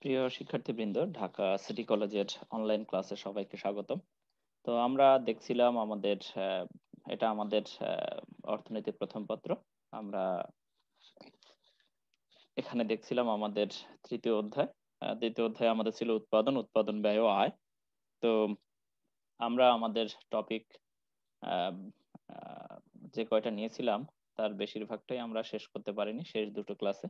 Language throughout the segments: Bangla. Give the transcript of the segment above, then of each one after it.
প্রিয় শিক্ষার্থীবৃন্দ, ঢাকা সিটি কলেজের অনলাইন ক্লাসে সবাইকে স্বাগতম। তো আমরা দেখছিলাম এটা আমাদের অর্থনীতি প্রথম পত্র। আমরা এখানে দেখছিলাম আমাদের তৃতীয় অধ্যায়। দ্বিতীয় অধ্যায় আমাদের ছিল উৎপাদন, উৎপাদন ব্যয় ও আয়। তো আমরা আমাদের টপিক যে কয়টা নিয়েছিলাম তার বেশিরভাগটাই আমরা শেষ করতে পারিনি শেষ দুটো ক্লাসে।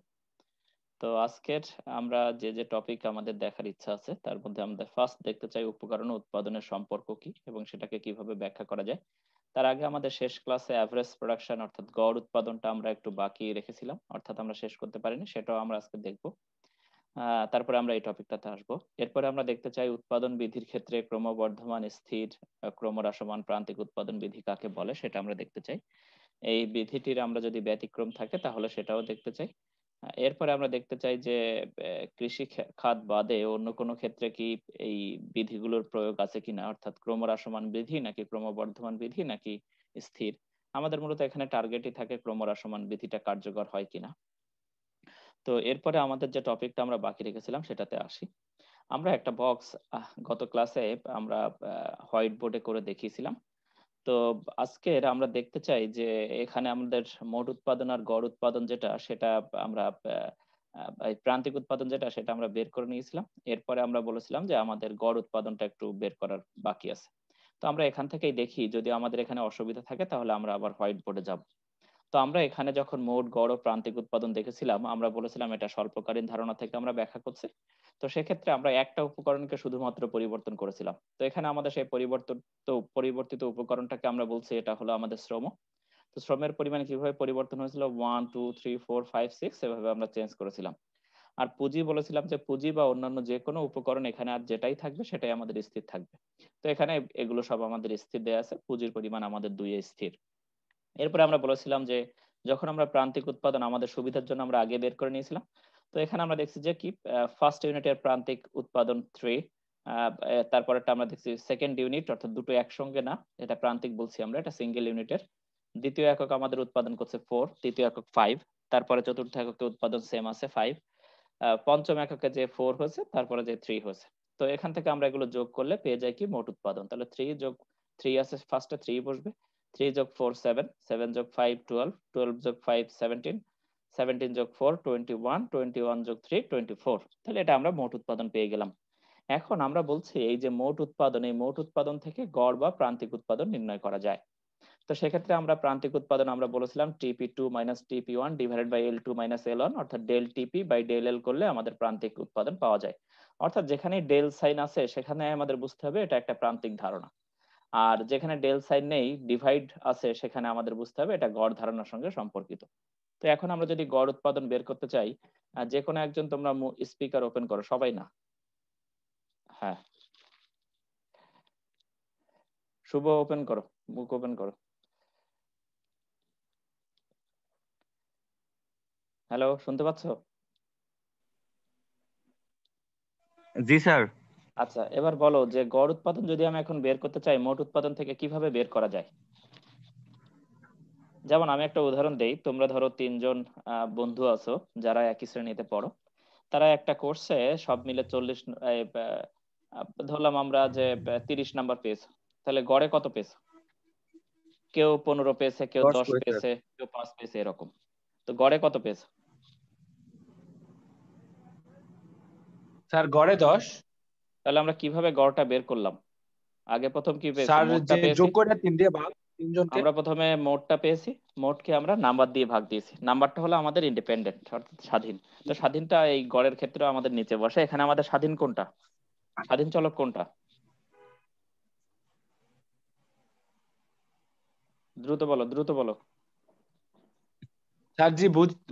তো আজকের আমরা যে যে টপিক আমাদের দেখার ইচ্ছা আছে তার মধ্যে আমরা ফার্স্ট দেখতে চাই উপকরণ ও উৎপাদনের সম্পর্ক কি এবং সেটাকে কিভাবে ব্যাখ্যা করা যায়। তার আগে আমাদের শেষ ক্লাসে অ্যাভারেজ প্রোডাকশন অর্থাৎ গড় উৎপাদনটা আমরা একটু বাকি রেখেছিলাম, অর্থাৎ আমরা শেষ করতে পারিনি, সেটাও আমরা আজকে দেখবো। তারপরে আমরা এই টপিকটাতে আসবো। এরপরে আমরা দেখতে চাই উৎপাদন বিধির ক্ষেত্রে ক্রমবর্ধমান স্থির ক্রমহ্রাসমান প্রান্তিক উৎপাদন বিধি কাকে বলে সেটা আমরা দেখতে চাই। এই বিধিটির আমরা যদি ব্যতিক্রম থাকে তাহলে সেটাও দেখতে চাই। এরপরে আমরা দেখতে চাই যে কৃষি খাত বাদে অন্য কোনো ক্ষেত্রে কি এই বিধিগুলোর প্রয়োগ আছে কিনা, অর্থাৎ ক্রমহ্রাসমান বিধি নাকি ক্রমবর্ধমান বিধি নাকি স্থির। আমাদের মূলত এখানে টার্গেটই থাকে ক্রমহ্রাসমান বিধিটা কার্যকর হয় কিনা। তো এরপরে আমাদের যে টপিকটা আমরা বাকি রেখেছিলাম সেটাতে আসি। আমরা একটা বক্স গত ক্লাসে আমরা হোয়াইট বোর্ডে করে দেখিয়েছিলাম। তো আজকের আমরা দেখতে চাই যে এখানে আমাদের মোট উৎপাদন আর গড় উৎপাদন যেটা সেটা আমরা এই প্রান্তিক উৎপাদন যেটা সেটা আমরা বের করে নিয়েছিলাম। এরপরে আমরা বলেছিলাম যে আমাদের গড় উৎপাদনটা একটু বের করার বাকি আছে। তো আমরা এখান থেকেই দেখি, যদি আমাদের এখানে অসুবিধা থাকে তাহলে আমরা আবার হোয়াইট বোর্ডে যাব। তো আমরা এখানে যখন মোট গড় ও প্রান্তিক উৎপাদন দেখেছিলাম আমরা বলেছিলাম এটা স্বল্পকালীন ধারণা থেকে আমরা ব্যাখ্যা করছি। তো সেক্ষেত্রে আমরা একটা উপকরণকে শুধুমাত্র পরিবর্তন করেছিলাম। তো এখানে আমাদের সেই পরিবর্তিত উপকরণটাকে আমরা বলছি এটা হলো আমাদের শ্রম। তো শ্রমের পরিমাণ কিভাবে পরিবর্তন হয়েছিল, 1 2 3 4 5 6 এভাবে আমরা চেঞ্জ করেছিলাম। আর পুঁজি বলেছিলাম যে পুঁজি বা অন্যান্য যে কোনো উপকরণ এখানে আর যেটাই থাকবে সেটাই আমাদের স্থির থাকবে। তো এখানে এগুলো সব আমাদের স্থির দেয়া আছে, পুঁজির পরিমাণ আমাদের দুইয়ে স্থির। এরপরে আমরা বলেছিলাম যে যখন আমরা প্রান্তিক উৎপাদন আমাদের সুবিধার জন্য আমরা আগে বের করে নিয়েছিলাম। তো এখানে আমরা দেখছি যে কি ফার্স্ট ইউনিটের প্রান্তিক উৎপাদন 3, তারপরেরটা আমরা দেখছি সেকেন্ড ইউনিট অর্থাৎ দুটো একসঙ্গে না, এটা প্রান্তিক বলছি আমরা, এটা সিঙ্গেল ইউনিটের দ্বিতীয় একক আমাদের উৎপাদন করছে 4, তৃতীয় একক 5, তারপরে চতুর্থ এককে উৎপাদন সেম আছে 5, পঞ্চম এককে যে 4 হয়েছে তারপরে যে 3 হয়েছে। তো এখান থেকে আমরা এগুলো যোগ করলে পেয়ে যাই কি মোট উৎপাদন। তাহলে 3 যোগ 3 আছে, ফার্স্টে 3 বসবে, 3 যোগ 4 7, 7 যোগ 5 12, 12 যোগ 5 17, 17 যোগ 4 21, 21 যোগ 3 24। তাহলে এটা আমরা মোট উৎপাদন পেয়ে গেলাম। এখন আমরা বলছি এই যে মোট উৎপাদন, এই মোট উৎপাদন থেকে গড় বা প্রান্তিক উৎপাদন নির্ণয় করা যায়। তো সেক্ষেত্রে আমরা প্রান্তিক উৎপাদন আমরা বলেছিলাম টিপি2 মাইনাস টিপি1 ডিভাইডেড বাই এল2 মাইনাস এল1, অর্থাৎ del T P by del L করলে আমাদের প্রান্তিক উৎপাদন পাওয়া যায়। অর্থাৎ যেখানে ডেল সাইন আছে সেখানে আমাদের বুঝতে হবে এটা একটা প্রান্তিক ধারণা, আর যেখানে ডেল সাইন নেই ডিভাইড আছে সেখানে আমাদের বুঝতে হবে এটা গড় ধারণার সঙ্গে সম্পর্কিত। তো এখন আমরা যদি গড় উৎপাদন বের করতে চাই, যে কোনো একজন তোমরা স্পিকার ওপেন করো, সবাই না। হ্যাঁ, শুভ ওপেন করো, মুখ ওপেন করো। হ্যালো, শুনতে পাচ্ছো? জি স্যার। আচ্ছা, এবার বলো যে গড় উৎপাদন যদি আমি এখন বের করতে চাই মোট উৎপাদন থেকে কিভাবে বের করা যায়। যেমন আমি একটা উদাহরণ দেই, তোমরা ধরো তিনজন বন্ধু আছো যারা একই শ্রেণীতে পড়ো। তারা একটা কোর্সে সব মিলে 40 ধরলাম আমরা যে 30 নাম্বার পেয়েছে। তাহলে গড়ে কত পেয়েছে? কেউ 15 পেয়েছে, কেউ 10 10 করে স্যার। পেয়েছে, কেউ 5 পেয়েছে, এরকম। তো গড়ে কত পেয়েছে? স্যার গড়ে 10। তাহলে আমরা কিভাবে গড়টা বের করলাম? আগে প্রথম কি পেয়েছি, স্যার মোটটা যে পেয়েছি। যোগ করে 3 দিয়ে ভাগ, তিনজনকে। আমরা প্রথমে মোটটা পেয়েছি, মোটকে আমরা নাম্বার দিয়ে ভাগ দিয়েছি, নাম্বারটা হলো আমাদের ইন্ডিপেন্ডেন্ট অর্থাৎ স্বাধীন। তো স্বাধীনটা এই গড়ের ক্ষেত্রে আমাদের নিচে বসে। এখানে আমাদের স্বাধীন কোনটা, স্বাধীন চলক কোনটা? দ্রুত বলো, দ্রুত বলো। স্যার জি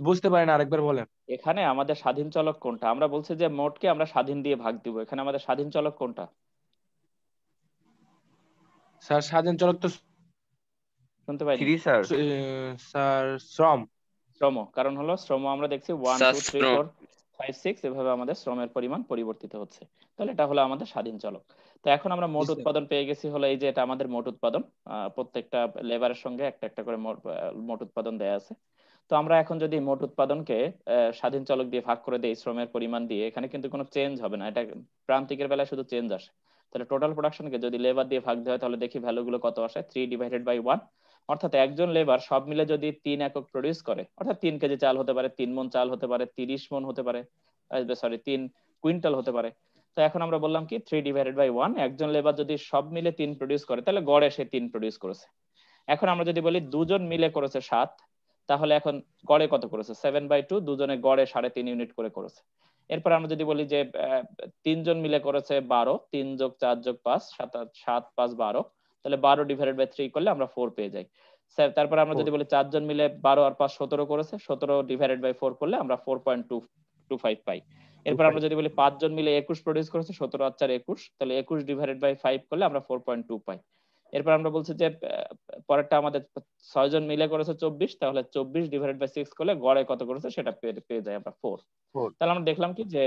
বুঝতে পারেন, আরেকবার বলেন। এখানে আমাদের স্বাধীন চলক কোনটা? আমরা বলছি যে মোটকে আমরা স্বাধীন দিয়ে ভাগ দিব, এখানে আমাদের স্বাধীন চলক কোনটা? স্যার স্বাধীন চলক তো শুনতে পাইনি। 3 স্যার। স্যার শ্রম। শ্রম, কারণ হলো শ্রম আমরা দেখছি 1 2 3 শাস্ত্র। 4 5 6 এভাবে আমাদের শ্রমের পরিমাণ পরিবর্তিত হচ্ছে। তাহলে এটা হলো আমাদের স্বাধীন চলক। তো এখন আমরা জি মোট স্যার। উৎপাদন পেয়ে গেছি, হলো এই যে এটা আমাদের মোট উৎপাদন। প্রত্যেকটা লেবারের সঙ্গে একটা একটা করে মোট উৎপাদন দেয়া আছে। তো তো আমরা এখন যদি মোট উৎপাদনকে স্বাধীন চলক দিয়ে ভাগ করে দেই শ্রমের পরিমাণ দিয়ে, এখানে কিন্তু কোনো চেঞ্জ হবে না, এটা প্রান্তিকের বেলায় শুধু চেঞ্জ আসে। তাহলে টোটাল প্রোডাকশনকে যদি লেবার দিয়ে ভাগ দেওয়া হয় তাহলে দেখি ভ্যালুগুলো কত আসে, 3/1। অর্থাৎ একজন লেবার সব মিলে যদি 3 একক প্রডিউস করে, অর্থাৎ 3 কেজি চাল হতে পারে, 3 মণ চাল হতে পারে, 30 মণ হতে পারে, সরি 3 কুইন্টাল হতে পারে। তো এখন আমরা বললাম কি 3/1, একজন লেবার যদি সব মিলে 3 প্রডিউস করে তাহলে গড়ে সে 3 প্রডিউস করেছে। এখন আমরা যদি বলি দুজন মিলে করেছে 7, তাহলে এখন গড়ে কত করেছে, 7/2, দুজনে গড়ে 3.5 ইউনিট করে করেছে। এরপর আমরা যদি বলি যে 3 জন মিলে করেছে 12, 3 যোগ 4 যোগ 5, 7 5 12, তাহলে 12/3 করলে আমরা 4 পেয়ে যাই। তারপর আমরা যদি বলি 4 জন মিলে 12 আর 5 17 করেছে, 17/4 করলে আমরা 4.225 পাই। এরপর আমরা যদি বলি 5 জন মিলে 21 প্রডিউস করেছে, 17 আর 4 21, তাহলে 21/5 করলে আমরা 4.2 পাই। এরপর আমরা বলছি যে পরেরটা আমাদের 6 জন মিলে করেছে 24, তাহলে 24/6 করলে গড়ে কত করেছে সেটা পেয়ে যাই আমরা 4। তাহলে আমরা দেখলাম কি যে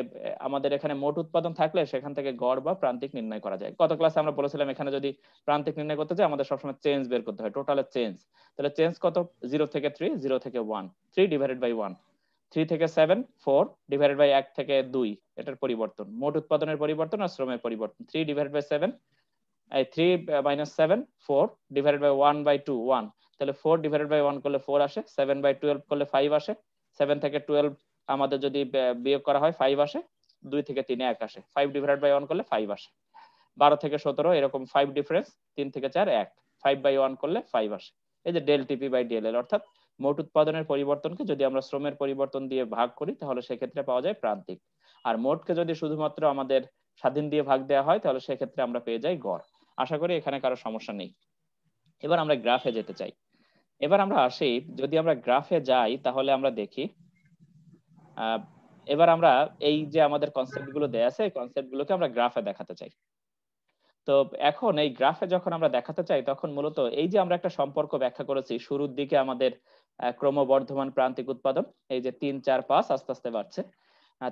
আমাদের এখানে মোট উৎপাদন থাকলে সেখান থেকে গড় বা প্রান্তিক নির্ণয় করা যায়। গত ক্লাসে আমরা বলেছিলাম এখানে যদি প্রান্তিক নির্ণয় করতে চাই আমাদের সবসময় চেঞ্জ বের করতে হয়, টোটালের চেঞ্জ। তাহলে চেঞ্জ কত, 0 থেকে 3, 0 থেকে 1, 3/1, 3 থেকে 7, 4/1 থেকে 2, এটার পরিবর্তন, মোট উৎপাদনের পরিবর্তন আর শ্রমের পরিবর্তন। 3/7, 3 - 7, 4/1/2, 1, তাহলে 4/1 করলে 4 আসে, 7/12 করলে 5 আসে, 7 থেকে 12 আমাদের যদি বিয়োগ করা হয় 5 আসে, 2 থেকে 3 1 আসে, 5/1 করলে 5 আসে। 12 থেকে 17 এরকম 5 ডিফারেন্স, 3 থেকে 4 1, 5/1 করলে 5 আসে। এই যে ডেল টিপি বাই ডিএলএল, অর্থাৎ মোট উৎপাদনের পরিবর্তনকে যদি আমরা শ্রমের পরিবর্তন দিয়ে ভাগ করি তাহলে সেক্ষেত্রে পাওয়া যায় প্রান্তিক, আর মোটকে যদি শুধুমাত্র আমাদের স্বাধীন দিয়ে ভাগ দেওয়া হয় তাহলে সেক্ষেত্রে আমরা পেয়ে যাই গড়। আশা করি এখানে কারো সমস্যা নেই। এবার আমরা গ্রাফে যেতে চাই। এবার আমরা আসি, যদি আমরা গ্রাফে যাই তাহলে আমরা দেখি এবার আমরা এই যে আমাদের কনসেপ্ট গুলো দেয়া আছে এই কনসেপ্ট গুলোকে আমরা গ্রাফে দেখাতে চাই। তো এখন এই গ্রাফে যখন আমরা দেখাতে চাই তখন মূলত এই যে আমরা একটা সম্পর্ক ব্যাখ্যা করেছি, শুরুর দিকে আমাদের ক্রমবর্ধমান প্রান্তিক উৎপাদন এই যে 3 4 5 আস্তে আস্তে বাড়ছে,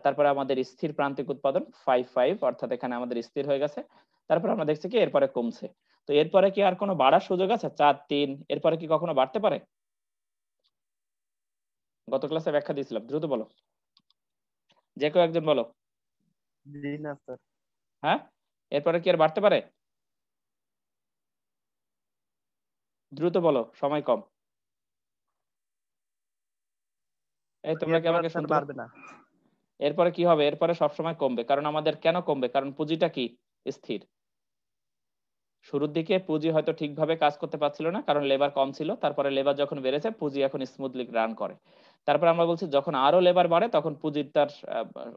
তারপরে আমাদের স্থির প্রান্তিক উৎপাদন 5 5, অর্থাৎ এখানে আমাদের স্থির হয়ে গেছে। তারপর আমরা দেখছি কি এরপরে কমছে। তো এরপরে কি আর কোনো বাড়ার সুযোগ আছে, 4 3 এরপরে কি কখনো বাড়তে পারে? গত ক্লাসে ব্যাখ্যা দিয়েছিলাম, দ্রুত বলো, যে কেউ একজন বলো। জি না স্যার। হ্যাঁ, এরপরে কি আর বাড়তে পারে? দ্রুত বলো, সময় কম। এই তোমরা কি আমাকে শুনতে পারবে না। এরপরে কি হবে, এরপরে সবসময় কমবে, কারণ আমাদের কেন কমবে, কারণ পুঁজিটা কি স্থির। শুরুর দিকে পুঁজি হয়তো ঠিকভাবে কাজ করতে পারছিল না কারণ লেবার কম ছিল, তারপরে লেবার যখন বেড়েছে পুঁজি এখন স্মুথলি রান করে। তারপর আমরা বলছি যখন আরো লেবার বাড়ে তখন পুঁজির তার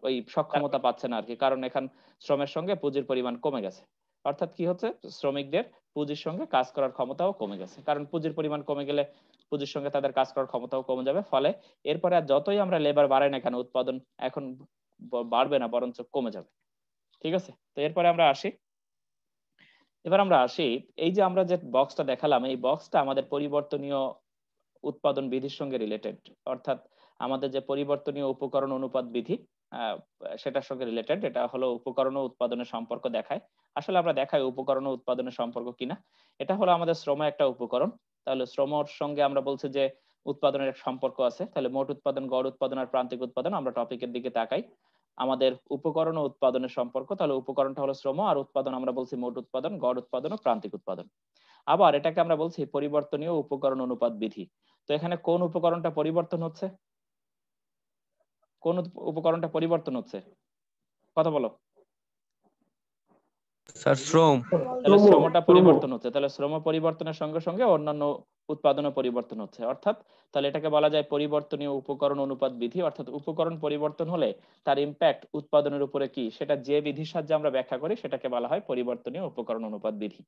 ওই সক্ষমতা পাচ্ছে না আর কি, কারণ এখন শ্রমের সঙ্গে পুঁজির পরিমাণ কমে গেছে। অর্থাৎ কি হচ্ছে, শ্রমিকদের পুঁজির সঙ্গে কাজ করার ক্ষমতাও কমে গেছে, কারণ পুঁজির পরিমাণ কমে গেলে পুঁজির সঙ্গে তাদের কাজ করার ক্ষমতাও কমে যাবে। ফলে এরপরে আর যতই আমরা লেবার বাড়াই না কেন উৎপাদন এখন বাড়বে না, বরঞ্চ কমে যাবে। ঠিক আছে, তো এরপরে আমরা আসি। এবার আমরা আসি, এই যে আমরা যে বক্সটা দেখালাম এই বক্সটা আমাদের পরিবর্তনীয় উৎপাদন বিধির সঙ্গে রিলেটেড, অর্থাৎ আমাদের যে পরিবর্তনীয় উপকরণ অনুপাত বিধি সেটার সঙ্গে রিলেটেড। এটা হলো উপকরণ ও উৎপাদনের সম্পর্ক দেখায়। আসলে আমরা দেখাই উপকরণ ও উৎপাদনের সম্পর্ক কিনা। এটা হলো আমাদের শ্রম একটা উপকরণ, তাহলে শ্রমর সঙ্গে আমরা বলছি যে উৎপাদনের এক সম্পর্ক আছে। তাহলে মোট উৎপাদন, গড় উৎপাদন আর প্রান্তিক উৎপাদন, আমরা টপিকের দিকে তাকাই। আমাদের উপকরণ ও উৎপাদনের সম্পর্ক, তাহলে উপকরণটা হলো শ্রম আর উৎপাদন আমরা বলছি মোট উৎপাদন, গড় উৎপাদন ও প্রান্তিক উৎপাদন। আবার এটাকে আমরা বলছি পরিবর্তনীয় উপকরণ অনুপাত বিধি। তো এখানে কোন উপকরণটা পরিবর্তন হচ্ছে, কোন উপকরণটা পরিবর্তন হচ্ছে, কথা বলো। স্যার শ্রম। তাহলে শ্রমটা পরিবর্তন হচ্ছে, তাহলে শ্রম পরিবর্তনের সঙ্গে সঙ্গে অন্যান্য উৎপাদনও পরিবর্তন হচ্ছে, অর্থাৎ তাহলে এটাকে বলা যায় পরিবর্তনীয় উপকরণ অনুপাত বিধি। অর্থাৎ উপকরণ পরিবর্তন হলে তার ইম্প্যাক্ট উৎপাদনের উপরে কি সেটা যে বিধির সাহায্যে আমরা ব্যাখ্যা করি সেটাকে বলা হয় পরিবর্তনীয় উপকরণ অনুপাত বিধি।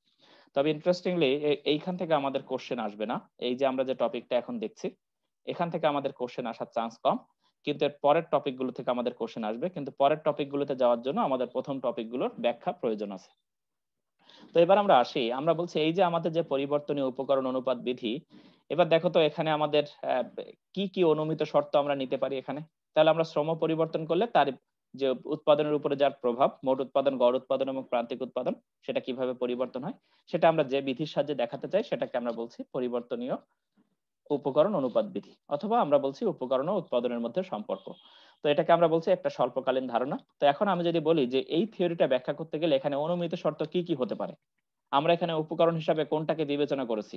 তবে ইন্টারেস্টিংলি এইখান থেকে আমাদের কোশ্চেন আসবে না, এই যে আমরা যে টপিকটা এখন দেখছি এখান থেকে আমাদের কোশ্চেন আসার চান্স কম, কিন্তু এর পরের টপিকগুলো থেকে আমাদের কোশ্চেন আসবে। কিন্তু পরের টপিকগুলোতে যাওয়ার জন্য আমাদের প্রথম টপিকগুলোর ব্যাখ্যা প্রয়োজন আছে। তো এবার আমরা আসি, আমরা বলছি এই যে আমাদের যে পরিবর্তনীয় উপকরণ অনুপাত বিধি, এবার দেখো তো এখানে আমাদের কি কি অনুমিত শর্ত আমরা নিতে পারি এখানে। তাহলে আমরা শ্রম পরিবর্তন করলে তার যে উৎপাদনের উপরে যার প্রভাব, মোট উৎপাদন, গড় উৎপাদন এবং প্রান্তিক উৎপাদন, সেটা কিভাবে পরিবর্তন হয় সেটা আমরা যে বিধির সাহায্যে দেখাতে চাই সেটাকে আমরা বলছি পরিবর্তনীয় উপকরণ অনুপাত বিধি, অথবা আমরা বলছি উপকরণ ও উৎপাদনের মধ্যে সম্পর্ক। তো এটাকে আমরা বলছি একটা স্বল্পকালীন ধারণা। তো এখন আমি যদি বলি যে এই থিওরিটা ব্যাখ্যা করতে গেলে এখানে অনুমিত শর্ত কি কি হতে পারে, আমরা এখানে উপকরণ হিসাবে কোনটাকে বিবেচনা করেছি?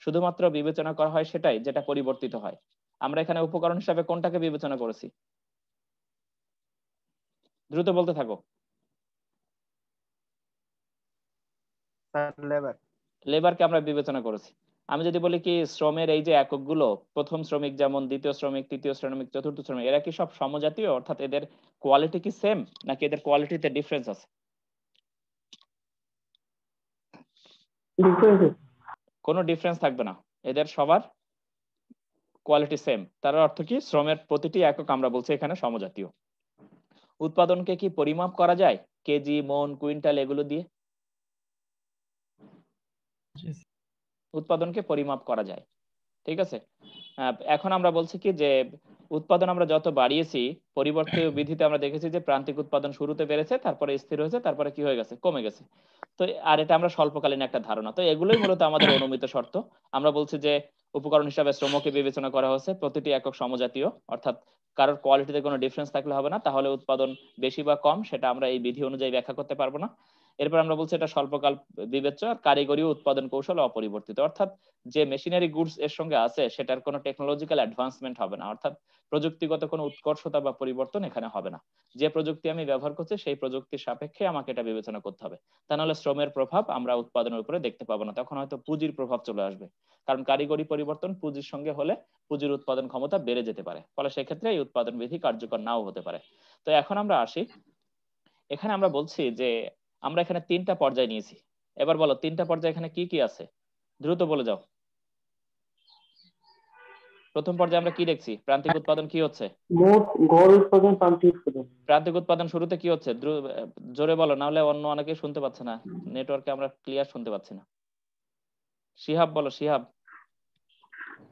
শুধুমাত্র বিবেচনা করা হয় সেটাই যেটা পরিবর্তিত হয়। আমরা এখানে উপকরণ হিসাবে কোনটাকে বিবেচনা করেছি? দ্রুত বলতে থাকো। Sir labour. লেবারকে আমরা বিবেচনা করেছি। আমি যদি বলি কি শ্রমের এই যে এককগুলো, প্রথম শ্রমিক যেমন, দ্বিতীয় শ্রমিক, তৃতীয় শ্রমিক, চতুর্থ শ্রমিক, এরা কি সব সমজাতীয়, অর্থাৎ এদের কোয়ালিটি কি সেম, নাকি এদের কোয়ালিটিতে ডিফারেন্স আছে? কোনো ডিফারেন্স থাকবে না, এদের সবার কোয়ালিটি সেম। তার অর্থ কি শ্রমের প্রতিটি একক আমরা বলছি এখানে সমজাতীয়। উৎপাদনকে কি পরিমাপ করা যায় কেজি, মন, কুইন্টাল এগুলো দিয়ে? উৎপাদনকে পরিমাপ করা যায়, ঠিক আছে। এখন আমরা বলছি কি যে উৎপাদন আমরা যত বাড়িয়েছি, পরিবর্তে বিধিতে আমরা দেখেছি যে প্রান্তিক উৎপাদন শুরুতে বেড়েছে, তারপরে স্থির হয়েছে, তারপরে কি হয়ে গেছে, কমে গেছে। তো আর এটা আমরা স্বল্পকালীন একটা ধারণা। তো এগুলোই মূলত আমাদের অনুমিত শর্ত। আমরা বলছি যে উপকরণ হিসাবে শ্রমকে বিবেচনা করা হচ্ছে, প্রতিটি একক সমজাতীয়, অর্থাৎ কারোর কোয়ালিটিতে কোনো ডিফারেন্স থাকলে হবে না, তাহলে উৎপাদন বেশি বা কম সেটা আমরা এই বিধি অনুযায়ী ব্যাখ্যা করতে পারবো না। এরপর আমরা বলছি এটা স্বল্পকাল বিবেচ্য, আর কারিগরি উৎপাদন কৌশল অপরিবর্তিত, অর্থাৎ যে মেশিনারি গুডস এর সঙ্গে আছে সেটার কোনো টেকনোলজিক্যাল অ্যাডভান্সমেন্ট হবে না, অর্থাৎ প্রযুক্তিগত কোনো উৎকর্ষতা বা পরিবর্তন এখানে হবে না। যে প্রযুক্তি আমি ব্যবহার করছি সেই প্রযুক্তির সাপেক্ষে আমাকে এটা বিবেচনা করতে হবে। তা নাহলে শ্রমের প্রভাব আমরা উৎপাদনের উপরে দেখতে পাবো না, তখন হয়তো পুঁজির প্রভাব চলে আসবে। কারণ কারিগরি পরিবর্তন পুঁজির সঙ্গে হলে পুঁজির উৎপাদন ক্ষমতা বেড়ে যেতে পারে, ফলে সেক্ষেত্রে এই উৎপাদন বিধি কার্যকর নাও হতে পারে। তো এখন আমরা আসি, এখানে আমরা বলছি যে আমরা এখানে তিনটা পর্যায় নিয়েছি। এবার বলো তিনটা পর্যায় এখানে কি কি আছে, দ্রুত বলে যাও। প্রথম পর্যায়ে আমরা কি দেখছি, প্রান্তিক উৎপাদন কি হচ্ছে? মোট গড় উৎপাদন, প্রান্তিক উৎপাদন। প্রান্তিক উৎপাদন শুরুতে কি হচ্ছে, জোরে বলো, না হলে অন্য অনেকে শুনতে পাচ্ছে না, নেটওয়ার্কে আমরা ক্লিয়ার শুনতে পাচ্ছি না। শিহাব বলো, শিহাব।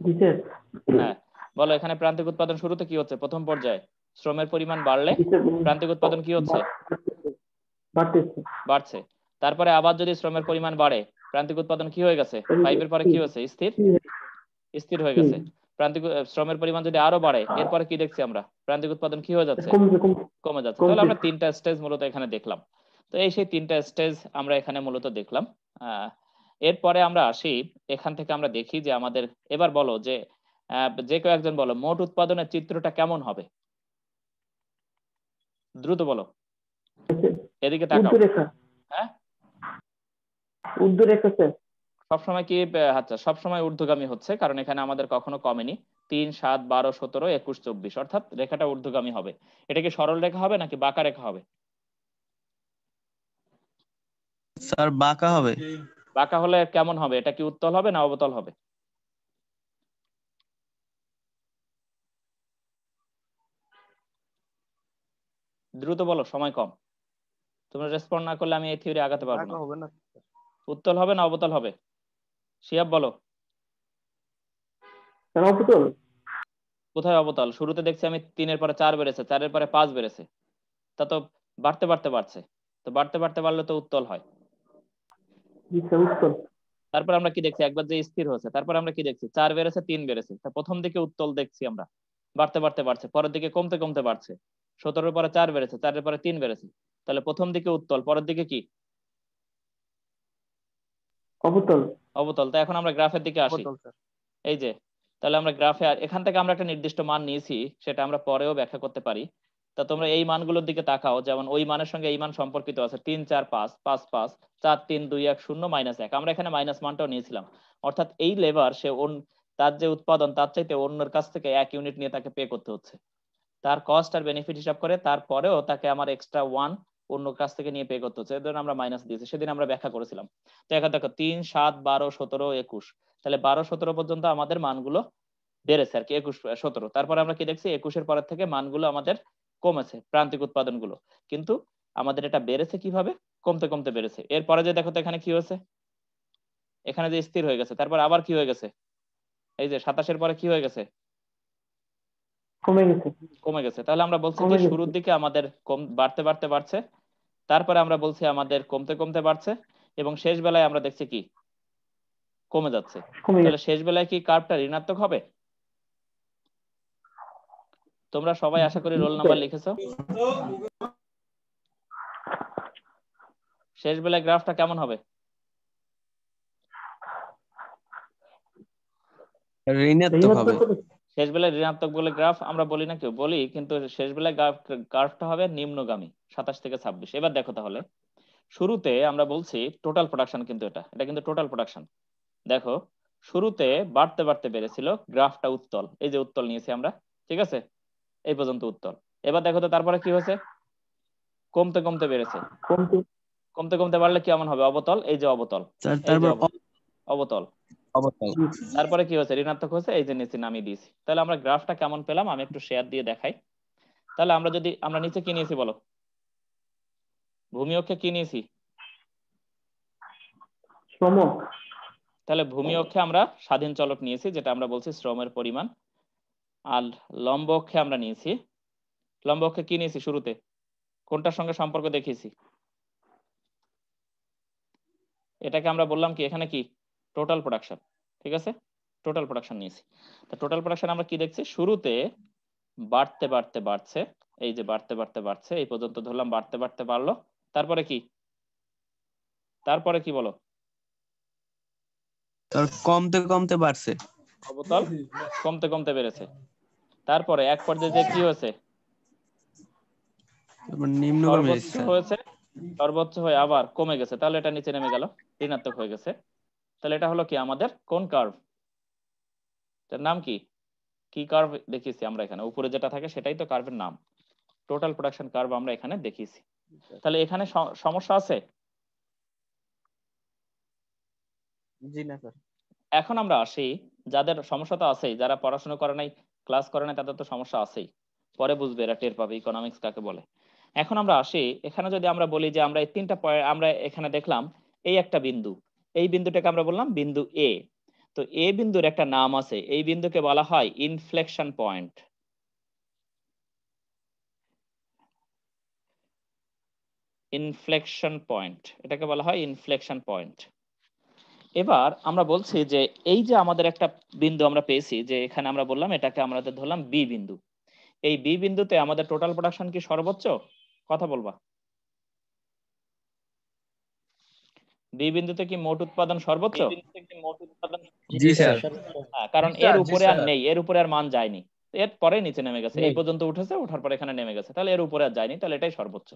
জি স্যার। হ্যাঁ বলো, এখানে প্রান্তিক উৎপাদন শুরুতে কি হচ্ছে, প্রথম পর্যায়ে শ্রমের পরিমাণ বাড়লে জি স্যার, প্রান্তিক উৎপাদন কি হচ্ছে, বাড়তেছে। বাড়ছে। তারপরে আবার যদি শ্রমের পরিমাণ বাড়ে, প্রান্তিক উৎপাদন কি হয়ে গেছে, 5 এর পরে কি হয়েছে, স্থির, স্থির হয়ে গেছে। প্রান্তিক শ্রমের পরিমাণ যদি আরো বাড়ে, এরপরে কি দেখছি আমরা, প্রান্তিক উৎপাদন কি হয়ে যাচ্ছে, কমে যাচ্ছে। তাহলে আমরা তিনটা স্টেজ মূলত এখানে দেখলাম। তো এই সেই তিনটা স্টেজ আমরা এখানে মূলত দেখলাম। এরপরে আমরা আসি, এখান থেকে আমরা দেখি যে আমাদের, এবার বলো যে যে কেউ একজন বলো মোট উৎপাদনের চিত্রটা কেমন হবে, দ্রুত বলো, এদিকে তাকাও। উর্ধ্বরেখা। হ্যাঁ উর্ধ্বরেখা স্যার। সবসময় কি, আচ্ছা সবসময় ঊর্ধ্বগামী হচ্ছে, কারণ এখানে আমাদের কখনো কমেনি। 3, 7, 12, 17, 21, 24, অর্থাৎ রেখাটা ঊর্ধ্বগামী হবে। এটা কি সরল রেখা হবে নাকি বাঁকা রেখা হবে? স্যার বাঁকা হবে। বাঁকা হলে কেমন হবে, এটা কি উত্তল হবে না অবতল হবে? দ্রুত বলো, সময় কম। তোমরা রেসপন্ড না করলে আমি এই থিওরি আগাতে পারবো না। বাঁকা হবে না। উত্তল হবে না অবতল হবে? শিয়াব বলো। স্যার অবতল। কোথায় অবতল? শুরুতে দেখছি আমি 3 এর পরে 4 বেড়েছে, 4 এর পরে 5 বেড়েছে, তা তো বাড়তে বাড়তে বাড়ছে। তো বাড়তে বাড়তে বাড়লে তো উত্তল হয়। জি স্যার, উত্তল। তারপর আমরা কি দেখছি, একবার যে স্থির হয়েছে, তারপর আমরা কি দেখছি, 4 বেড়েছে, 3 বেড়েছে। তা প্রথম দিকে উত্তল দেখছি আমরা, বাড়তে বাড়তে বাড়ছে, পরের দিকে কমতে কমতে বাড়ছে। 17 পরে 4 বেড়েছে, 4 এর পরে 3 বেড়েছে। তাহলে প্রথম দিকে উত্তল, পরের দিকে কি, অবতল। অবতল। তা এখন আমরা গ্রাফের দিকে আসি। অবতল স্যার। এই যে, তাহলে আমরা গ্রাফে এখান থেকে আমরা একটা নির্দিষ্ট মান নিয়েছি, সেটা আমরা পরেও ব্যাখ্যা করতে পারি। তা তোমরা এই মানগুলোর দিকে তাকাও, যেমন ওই মানের সঙ্গে এই মান সম্পর্কিত আছে, 3, 4, 5, 5, 5, 4, 3, 2, 1, 0, -1। আমরা এখানে মাইনাস মানটাও নিয়েছিলাম, অর্থাৎ এই লেবার সে তার যে উৎপাদন তার চাইতে অন্যের কাছ থেকে 1 ইউনিট নিয়ে তাকে পে করতে হচ্ছে। তার কস্ট আর বেনিফিট হিসাব করে তারপরেও তাকে আমার এক্সট্রা 1 অন্য কাছ থেকে নিয়ে পে করতে হচ্ছে, এর জন্য আমরা মাইনাস দিয়েছি, সেদিন আমরা ব্যাখ্যা করেছিলাম। তো এখন দেখো 3, 7, 12, 17, 21, তাহলে 12, 17 পর্যন্ত আমাদের মানগুলো বেড়েছে আর কি, 21, 17। তারপরে আমরা কি দেখছি, 21-এর পরের থেকে মানগুলো আমাদের কমেছে, প্রান্তিক উৎপাদনগুলো। কিন্তু আমাদের এটা বেড়েছে কিভাবে, কমতে কমতে বেড়েছে। এরপরে যে দেখো তো এখানে কি হয়েছে, এখানে যে স্থির হয়ে গেছে, তারপর আবার কি হয়ে গেছে, এই যে 27-এর পরে কি হয়ে গেছে, কমে গেছে। কমে গেছে। তাহলে আমরা বলছি কি কমে গেছে। শুরুর দিকে আমাদের কম বাড়তে বাড়তে বাড়ছে, তারপরে আমরা বলছি আমাদের কমতে কমতে বাড়ছে, এবং শেষ বেলায় আমরা দেখছি কি কমে যাচ্ছে, কমে তাহলে গেছে। শেষ বেলায় কি কার্ভটা ঋণাত্মক হবে? তোমরা সবাই আশা করি রোল নাম্বার লিখেছো। শেষ বেলায় গ্রাফটা কেমন হবে? ঋণাত্মক হবে। শেষ বেলায় ঋণাত্মক বলে গ্রাফ আমরা বলি না, কেউ বলি, কিন্তু শেষ বেলায় গ্রাফটা হবে নিম্নগামী 27 থেকে 26। এবার দেখো তাহলে শুরুতে আমরা বলছি টোটাল প্রোডাকশন, কিন্তু এটা কিন্তু টোটাল প্রোডাকশন। দেখো শুরুতে বাড়তে বাড়তে বেড়েছিল, গ্রাফটা উত্তল, এই যে উত্তল নিয়েছি আমরা, ঠিক আছে, এই পর্যন্ত উত্তল। এবার দেখো তো তারপরে কি হয়েছে, কমতে কমতে বেড়েছে, কমতে কমতে কমতে বাড়লে কেমন হবে? অবতল, এই যে অবতল, স্যার এই যে তারপর অবতল। অবতল। তারপরে কি হয়েছে? ঋণাত্মক হয়েছে, এই যে নিচে নামিয়ে দিয়েছি। তাহলে আমরা গ্রাফটা কেমন পেলাম আমি একটু শেয়ার দিয়ে দেখাই। তাহলে আমরা যদি আমরা নিচে কি নিয়েছি বলো, ভূমি অক্ষে কি নিয়েছি? শ্রম। তাহলে ভূমি অক্ষে আমরা স্বাধীন চলক নিয়েছি, যেটা আমরা বলছি শ্রমের পরিমাণ। আর লম্ব অক্ষে আমরা নিয়েছি, লম্ব অক্ষে কি নিয়েছি শুরুতে, কোনটার সঙ্গে সম্পর্ক দেখিয়েছি? এটাকে আমরা বললাম কি, এখানে কি টোটাল প্রোডাকশন, ঠিক আছে, টোটাল প্রোডাকশন নিয়েছি। তো টোটাল প্রোডাকশন আমরা কি দেখছি, শুরুতে বাড়তে বাড়তে বাড়ছে, এই যে বাড়তে বাড়তে বাড়ছে, এই পর্যন্ত ধরলাম, বাড়তে বাড়তে বাড়লো, তারপরে কি, তারপরে কি বলো? তার কমতে কমতে বাড়ছে। অবতল, কমতে কমতে বেড়েছে। তারপরে এক পর্যায়ে যে কি হয়েছে, তারপর নিম্নগামী সর্বোচ্চ হয়েছে স্যার। হয়েছে, সর্বোচ্চ হয়ে আবার কমে গেছে, তাহলে এটা নিচে নেমে গেল, ঋণাত্মক হয়ে গেছে। তাহলে এটা হলো কি আমাদের কোন কার্ভ, এটার নাম কি, কি কার্ভ দেখিয়েছি আমরা এখানে, উপরে যেটা থাকে সেটাই তো কার্ভের নাম, টোটাল প্রোডাকশন কার্ভ আমরা এখানে দেখিয়েছি। তাহলে এখানে সমস্যা আছে? জি না স্যার। এখন আমরা আসি, যাদের সমস্যা তো আছেই, যারা পড়াশোনা করে নাই, ক্লাস করে নাই, তাদের তো সমস্যা আছেই, পরে বুঝবে, এরা টের পাবে ইকোনমিক্স কাকে বলে। এখন আমরা আসি, এখানে যদি আমরা বলি যে আমরা এই তিনটা পয়েন্ট আমরা এখানে দেখলাম, এই একটা বিন্দু, এই বিন্দুটাকে আমরা বললাম বিন্দু এ। তো এ বিন্দুর একটা নাম আছে, এই বিন্দুকে বলা হয় ইনফ্লেকশন পয়েন্ট। ইনফ্লেকশন পয়েন্ট, এটাকে বলা হয় ইনফ্লেকশন পয়েন্ট। এবার আমরা বলছি যে এই যে আমাদের একটা বিন্দু আমরা পেয়েছি, যে এখানে আমরা বললাম এটাকে আমরা ধরলাম বি বিন্দু, এই বি বিন্দুতে আমাদের টোটাল প্রোডাকশন কি সর্বোচ্চ? কথা বলবা, বি বিন্দুতে কি মোট উৎপাদন সর্বোচ্চ? জি স্যার। হ্যাঁ, কারণ এর উপরে আর নেই, এর উপরে আর মান যায়নি, এর পরে নিচে নেমে গেছে, এই পর্যন্ত উঠেছে, ওঠার পরে এখানে নেমে গেছে, তাহলে এর উপরে আর যায়নি, তাহলে এটাই সর্বোচ্চ।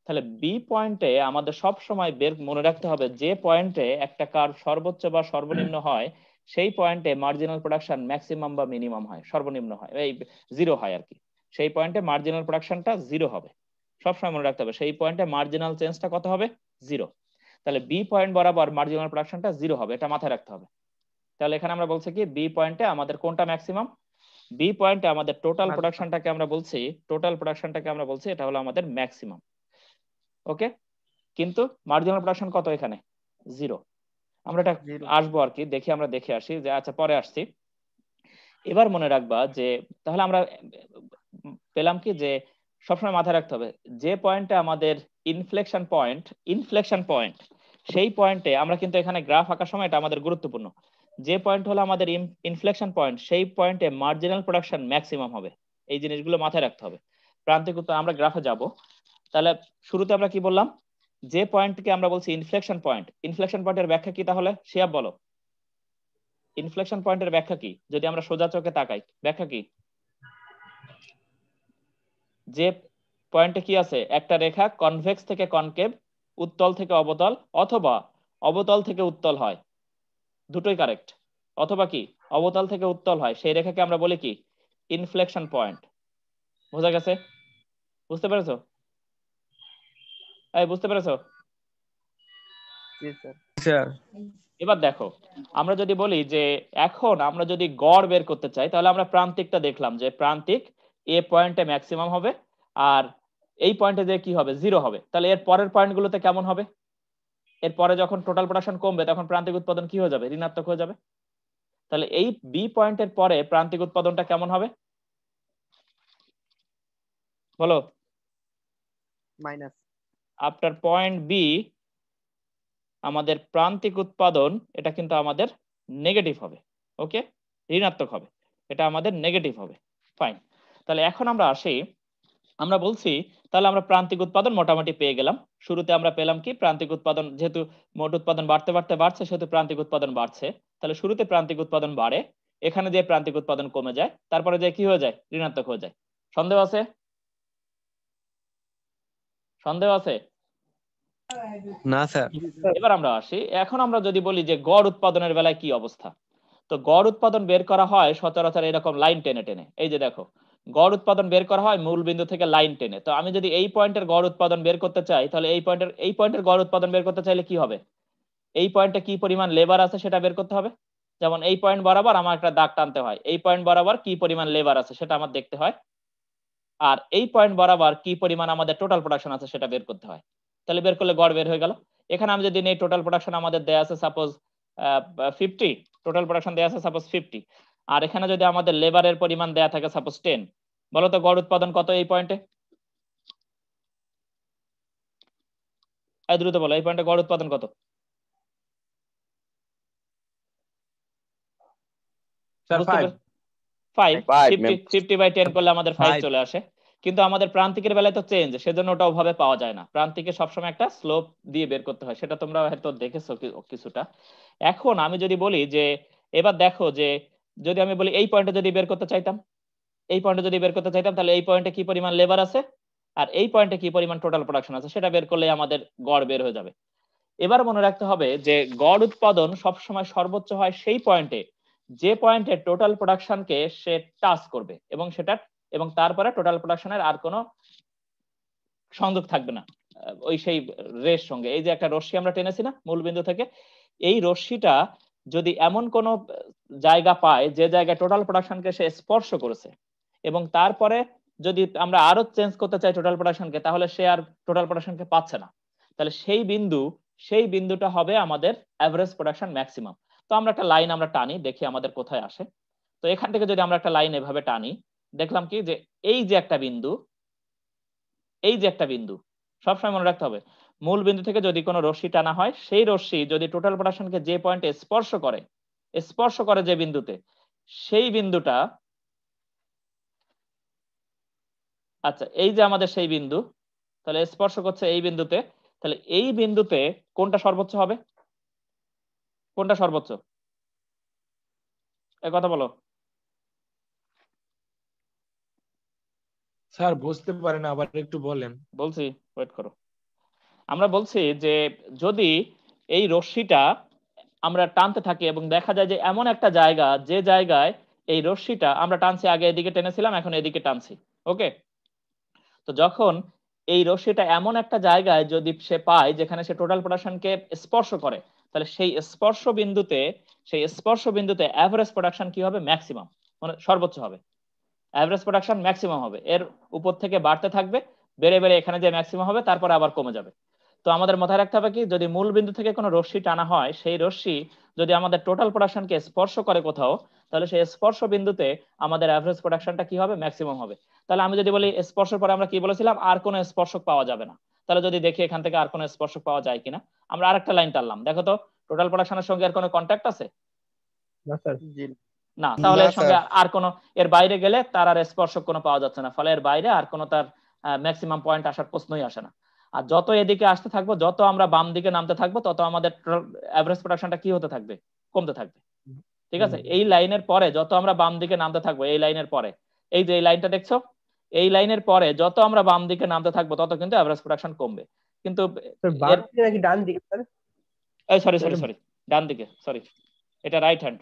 তাহলে বি পয়েন্টে আমাদের সব সময় মনে রাখতে হবে, যে পয়েন্টে একটা কার্ভ সর্বোচ্চ বা সর্বনিম্ন হয়, সেই পয়েন্টে মার্জিনাল প্রোডাকশন ম্যাক্সিমাম বা মিনিমাম হয়, সর্বনিম্ন হয়, এই জিরো হয় আর কি। সেই পয়েন্টে মার্জিনাল প্রোডাকশনটা জিরো হবে, সবসময় মনে রাখতে হবে, সেই পয়েন্টে মার্জিনাল চেঞ্জটা কত হবে? জিরো। তাহলে বি পয়েন্ট বরাবর মার্জিনাল প্রোডাকশনটা জিরো হবে, এটা মাথায় রাখতে হবে। তাহলে এখানে আমরা বলছি কি, বি পয়েন্টে আমাদের কোনটা ম্যাক্সিমাম? বি পয়েন্টে আমাদের টোটাল প্রোডাকশনটাকে আমরা বলছি, টোটাল প্রোডাকশনটাকে আমরা বলছি এটা হলো আমাদের ম্যাক্সিমাম। ওকে, কিন্তু মার্জিনাল প্রোডাকশন কত এখানে? জিরো। আমরা এটা আসবো আর কি, দেখি, আমরা দেখে আসি যে, আচ্ছা পরে আসছি। এবার মনে রাখবা যে তাহলে আমরা পেলাম কি, যে সবসময় মাথায় রাখতে হবে, যে পয়েন্টে আমাদের ইনফ্লেকশন পয়েন্ট, ইনফ্লেকশন পয়েন্ট, সেই পয়েন্টে আমরা কিন্তু এখানে গ্রাফ আঁকার সময় এটা আমাদের গুরুত্বপূর্ণ, যে পয়েন্ট হলো আমাদের ইনফ্লেকশন পয়েন্ট, সেই পয়েন্টে মার্জিনাল প্রোডাকশন ম্যাক্সিমাম হবে। এই জিনিসগুলো মাথায় রাখতে হবে। প্রান্তিক উত্তর আমরা গ্রাফে যাব। তাহলে শুরুতে আমরা কি বললাম, যে পয়েন্টকে আমরা বলছি ইনফ্লেকশন পয়েন্ট, ইনফ্লেকশন পয়েন্টের ব্যাখ্যা কি তাহলে? শিয়াব বলো, ইনফ্লেকশন পয়েন্টের ব্যাখ্যা কি, যদি আমরা সোজা চোখে তাকাই, ব্যাখ্যা কি? যে পয়েন্টে কি আছে, একটা রেখা কনভেক্স থেকে কনকেভ, উত্তল থেকে অবতল, অথবা অবতল থেকে উত্তল হয়, দুটোই কারেক্ট, অথবা কি অবতল থেকে উত্তল হয়, সেই রেখাকে আমরা বলি কি, ইনফ্লেকশন পয়েন্ট। বোঝা গেছে? বুঝতে পেরেছো? এই বুঝতে পেরেছো? জি স্যার। এবার দেখো, আমরা যদি বলি যে এখন আমরা যদি গড় বের করতে চাই, তাহলে আমরা প্রান্তিকটা দেখলাম, যে প্রান্তিক এ পয়েন্টে ম্যাক্সিমাম হবে, আর এই পয়েন্টে যে কি হবে, জিরো হবে। তাহলে এর পরের পয়েন্টগুলোতে কেমন হবে? এর পরে যখন টোটাল প্রোডাকশন কমবে, তখন প্রান্তিক উৎপাদন কি হয়ে যাবে? ঋণাত্মক হয়ে যাবে। তাহলে এই বি পয়েন্টের পরে প্রান্তিক উৎপাদনটা কেমন হবে বলো? মাইনাস। আফটার পয়েন্ট বি আমাদের প্রান্তিক উৎপাদন এটা কিন্তু আমাদের নেগেটিভ হবে। ওকে, ঋণাত্মক হবে, এটা আমাদের নেগেটিভ হবে। ফাইন, তাহলে এখন আমরা আসি, আমরা বলছি তাহলে আমরা প্রান্তিক উৎপাদন মোটামুটি পেয়ে গেলাম। শুরুতে আমরা পেলাম কি প্রান্তিক উৎপাদন, যেহেতু মোট উৎপাদন বাড়তে বাড়তে বাড়ছে সেহেতু প্রান্তিক উৎপাদন বাড়ছে। তাহলে শুরুতে প্রান্তিক উৎপাদন বাড়ে, এখানে যে প্রান্তিক উৎপাদন কমে যায়, তারপরে যে কি হয়ে যায়, ঋণাত্মক হয়ে যায়। সন্দেহ আছে? সন্দেহ আছে? না স্যার। এবার আমরা আসি, এখন আমরা যদি বলি যে গড় উৎপাদনের বেলায় কি অবস্থা, তো গড় উৎপাদন বের করা হয় সচরাচর এরকম লাইন টেনে টেনে। এই যে দেখো, গড় উৎপাদন বের করা হয় মূল বিন্দু থেকে লাইন টেনে। তো আমি যদি এই পয়েন্টের গড় উৎপাদন বের করতে চাই, তাহলে এই পয়েন্টের গড় উৎপাদন বের করতে চাইলে কি হবে, এই পয়েন্টে কি পরিমাণ লেবার আছে সেটা বের করতে হবে। যেমন এই পয়েন্ট বরাবর আমার একটা দাগ টানতে হয়, এই পয়েন্ট বরাবর কি পরিমাণ লেবার আছে সেটা আমার দেখতে হয়, আর এই পয়েন্ট বরাবর কি পরিমাণ আমাদের টোটাল প্রোডাকশন আছে সেটা বের করতে হয়। তাহলে বের করলে গড় বের হয়ে গেল। এখানে আমি যদি নেই টোটাল প্রোডাকশন আমাদের দেয়া আছে সাপোজ 50, টোটাল প্রোডাকশন দেয়া আছে সাপোজ 50, আর এখানে যদি আমাদের লেবারের পরিমাণ দেয়া থাকে সাপোজ 10, বলো তো গড় উৎপাদন কত এই পয়েন্টে? দ্রুত বলো, এই পয়েন্টে গড় উৎপাদন কত? স্যার বুঝতে 5। পার 5, 5 50 ম্যাম। 50/10 করলে আমাদের 5 5 চলে আসে। কিন্তু আমাদের প্রান্তিকের বেলায় তো চেঞ্জ, সেজন্য ওটা ওভাবে পাওয়া যায় না। প্রান্তিকে সবসময় একটা স্লোপ দিয়ে বের করতে হয়, সেটা তোমরা হয়তো দেখেছো কিছুটা। এখন আমি যদি বলি যে, এবার দেখো যে যদি আমি বলি এই পয়েন্টে যদি বের করতে চাইতাম, এই পয়েন্টে যদি বের করতে চাইতাম, তাহলে এই পয়েন্টে কি পরিমাণ লেবার আছে আর এই পয়েন্টে কি পরিমাণ টোটাল প্রোডাকশন আছে সেটা বের করলে আমাদের গড় বের হয়ে যাবে। এবার মনে রাখতে হবে যে গড় উৎপাদন সবসময় সর্বোচ্চ হয় সেই পয়েন্টে যে পয়েন্টে টোটাল প্রোডাকশনকে সে টাচ করবে, এবং তারপরে টোটাল প্রোডাকশনের আর কোনো সংযোগ থাকবে না ওই সেই রের সঙ্গে। এই যে একটা রশ্মি আমরা টেনেছি না মূল বিন্দু থেকে, এই রশ্মিটা যদি এমন কোন জায়গা পায় যে জায়গায় টোটাল প্রোডাকশনকে সে স্পর্শ করেছে, এবং তারপরে যদি আমরা আরো চেঞ্জ করতে চাই টোটাল প্রোডাকশনকে, তাহলে সে আর টোটাল প্রোডাকশনকে পাচ্ছে না, তাহলে সেই বিন্দুটা হবে আমাদের অ্যাভারেজ প্রোডাকশন ম্যাক্সিমাম। তো আমরা একটা লাইন আমরা টানি, দেখি আমাদের কোথায় আসে। তো এখান থেকে যদি আমরা একটা লাইন এভাবে টানি, দেখলাম কি যে এই যে একটা বিন্দু, এই যে একটা বিন্দু, সবসময় মনে রাখতে হবে মূল বিন্দু থেকে যদি কোনো রশ্মি টানা হয়, সেই রশ্মি যদি টোটাল প্রোডাকশনকে যে পয়েন্টে স্পর্শ করে যে বিন্দুতে, সেই বিন্দুটা, আচ্ছা এই যে আমাদের সেই বিন্দু, তাহলে স্পর্শ করছে এই বিন্দুতে, তাহলে এই বিন্দুতে কোনটা সর্বোচ্চ হবে, কোনটা সর্বোচ্চ, এই কথা বলো। স্যার বুঝতে পারেন, আবার একটু বলেন। বলছি, ওয়েট করো। আমরা বলছি যে যদি এই রশ্মিটা আমরা টানতে থাকি এবং দেখা যায় যে এমন একটা জায়গা, যে জায়গায় এই রশ্মিটা আমরা টানছি, আগে এদিকে টেনেছিলাম এখন এদিকে টানছি, ওকে, তো যখন এই রশ্মিটা এমন একটা জায়গায় যদি সে পায় যেখানে সে টোটাল প্রোডাকশনকে স্পর্শ করে, তাহলে সেই স্পর্শ বিন্দুতে অ্যাভারেজ প্রোডাকশন কি হবে, ম্যাক্সিমাম, মানে সর্বোচ্চ হবে, অ্যাভারেজ প্রোডাকশন ম্যাক্সিমাম হবে, এর উপর থেকে বাড়তে থাকবে, বেড়ে বেড়ে এখানে যে ম্যাক্সিমাম হবে তারপরে আবার কমে যাবে। তো আমাদের মাথায় রাখতে হবে কি, যদি মূল বিন্দু থেকে কোনো রশ্মি টানা হয়, সেই রশ্মি যদি আমাদের টোটাল প্রোডাকশনকে স্পর্শ করে কোথাও, তাহলে সেই স্পর্শ বিন্দুতে আমাদের অ্যাভারেজ প্রোডাকশনটা কি হবে, ম্যাক্সিমাম হবে। তাহলে আমি যদি বলি স্পর্শের পরে আমরা কি বলেছিলাম, আর কোনো স্পর্শক পাওয়া যাবে না, তাহলে যদি দেখি এখান থেকে আর কোনো স্পর্শক পাওয়া যায় কিনা, আমরা আরেকটা লাইন টানলাম, দেখো তো টোটাল প্রোডাকশনের সঙ্গে আর কোনো কন্ট্যাক্ট আছে? না স্যার। জি না, তাহলে না এর সঙ্গে স্যার। আর কোনো, এর বাইরে গেলে তার আর স্পর্শক কোনো পাওয়া যাচ্ছে না, ফলে এর বাইরে আর কোনো তার ম্যাক্সিমাম পয়েন্ট আসার প্রশ্নই আসে না। আর যত এদিকে আসতে থাকবো, যত আমরা বাম দিকে নামতে থাকবো, তত আমাদের অ্যাভারেজ প্রোডাকশনটা কি হতে থাকবে, কমতে থাকবে। ঠিক আছে, এই লাইনের পরে যত আমরা বাম দিকে নামতে থাকবো, এই লাইনের পরে, এই যে এই লাইনটা দেখছো, এই লাইনের পরে যত আমরা বাম দিকে নামতে থাকবো তত কিন্তু অ্যাভারেজ প্রোডাকশন কমবে। কিন্তু এর, নাকি ডান দিকে স্যার? এই সরি সরি সরি, ডান দিকে, সরি, এটা রাইট হ্যান্ড।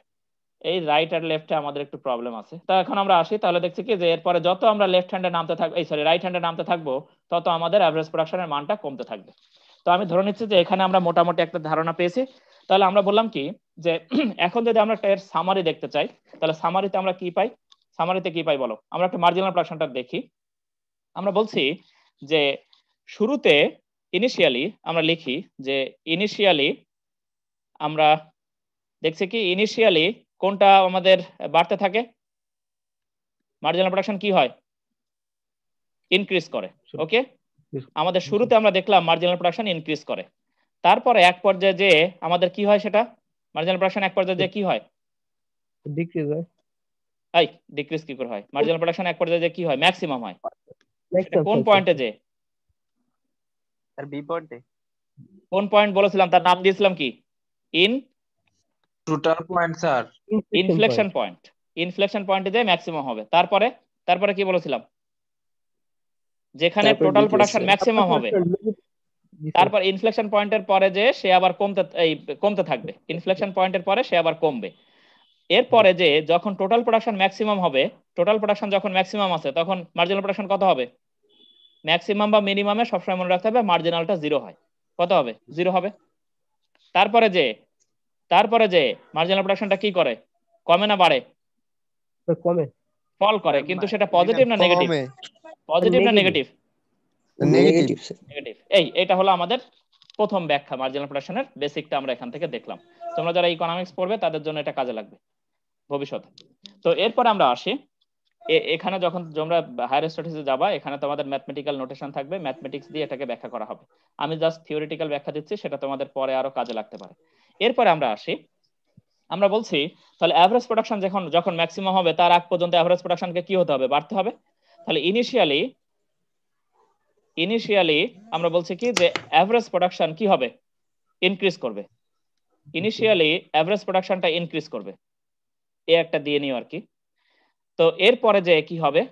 এই রাইট আর লেফটে আমাদের একটু প্রবলেম আছে। তো এখন আমরা আসি, তাহলে দেখছি কি যে এরপরে যত আমরা লেফট হ্যান্ডে নামতে থাকবো, এই সরি রাইট হ্যান্ডে নামতে থাকবো, তত আমাদের অ্যাভারেজ প্রোডাকশনের মানটা কমতে থাকবে। তো আমি ধরে নিচ্ছি যে এখানে আমরা মোটামুটি একটা ধারণা পেয়েছি। তাহলে আমরা বললাম কি যে এখন যদি আমরা এর সামারি দেখতে চাই, তাহলে সামারিতে আমরা কি পাই, সামারিতে কি পাই বলো, আমরা একটা মার্জিনাল প্রোডাকশনটা দেখি। আমরা বলছি যে শুরুতে ইনিশিয়ালি আমরা লিখি যে ইনিশিয়ালি আমরা দেখছি কি, ইনিশিয়ালি কোনটা আমাদের বাড়তে থাকে, মার্জিনাল প্রোডাকশন কি হয়, ইনক্রিজ করে। ওকে, আমাদের শুরুতে আমরা দেখলাম মার্জিনাল প্রোডাকশন ইনক্রিজ করে। তারপরে এক পর্যায়ে যে আমাদের কি হয় সেটা মার্জিনাল প্রোডাকশন এক পর্যায়ে যে কি হয়, ডিক্রিজ হয় এই ডিক্রিজ কি করে হয়, মার্জিনাল প্রোডাকশন এক পর্যায়ে যে কি হয়, ম্যাক্সিমাম হয়। সেটা ম্যাক্সিমাম কোন পয়েন্টে যে, স্যার বি পয়েন্টে। কোন পয়েন্ট বলেছিলাম, তার নাম দিয়েছিলাম কি, in total point sir. Inflection point. Inflection পয়েন্টে যে ম্যাক্সিমাম হবে। তারপরে তারপরে কি বলেছিলাম, যেখানে টোটাল প্রোডাকশন ম্যাক্সিমাম হবে, তারপর ইনফ্লেকশন পয়েন্টের পরে যে সে আবার কমতে থাকবে, ইনফ্লেকশন পয়েন্টের পরে সে আবার কমবে। এরপরে যে যখন টোটাল প্রোডাকশন ম্যাক্সিমাম হবে, টোটাল প্রোডাকশন যখন ম্যাক্সিমাম আছে তখন মার্জিনাল প্রোডাকশন কত হবে, ম্যাক্সিমাম বা মিনিমামে সবসময় মনে রাখতে হবে মার্জিনালটা জিরো হয়, কত হবে, জিরো হবে। তারপরে যে মার্জিনাল প্রোডাকশনটা কি করে, কমে না বাড়ে, কমে ফল করে, কিন্তু সেটা পজিটিভ না নেগেটিভ, পজিটিভ না নেগেটিভ, নেগেটিভ নেগেটিভ। এটা হলো আমাদের প্রথম ব্যাখ্যা মার্জিনাল প্রোডাকশনের, বেসিকটা আমরা এখান থেকে দেখলাম। তোমরা যারা ইকোনমিক্স পড়বে তাদের জন্য এটা কাজে লাগবে ভবিষ্যতে। তো এরপরে আমরা আসি, এখানে যখন তোমরা হায়ার স্টাডিজে যাবা, এখানে তোমাদের ম্যাথমেটিক্যাল নোটেশন থাকবে, ম্যাথমেটিক্স দিয়ে এটাকে ব্যাখ্যা করা হবে। আমি জাস্ট থিওরিটিক্যাল ব্যাখ্যা দিচ্ছি, সেটা তোমাদের পরে আরো কাজে লাগতে পারে। এরপরে আমরা আসি, আমরা বলছি তাহলে অ্যাভারেজ প্রোডাকশন যখন ম্যাক্সিমাম হবে তার আগ পর্যন্ত অ্যাভারেজ প্রোডাকশনকে কি হতে হবে, বাড়তে হবে। তাহলে ইনিশিয়ালি আমরা বলছি কি যে অ্যাভারেজ প্রোডাকশন কি হবে, ইনক্রিজ করবে। ইনিশিয়ালি অ্যাভারেজ প্রোডাকশনটা ইনক্রিজ করবে, একটা দিয়ে নিও আর কি। তো এরপরে যে কি হবে,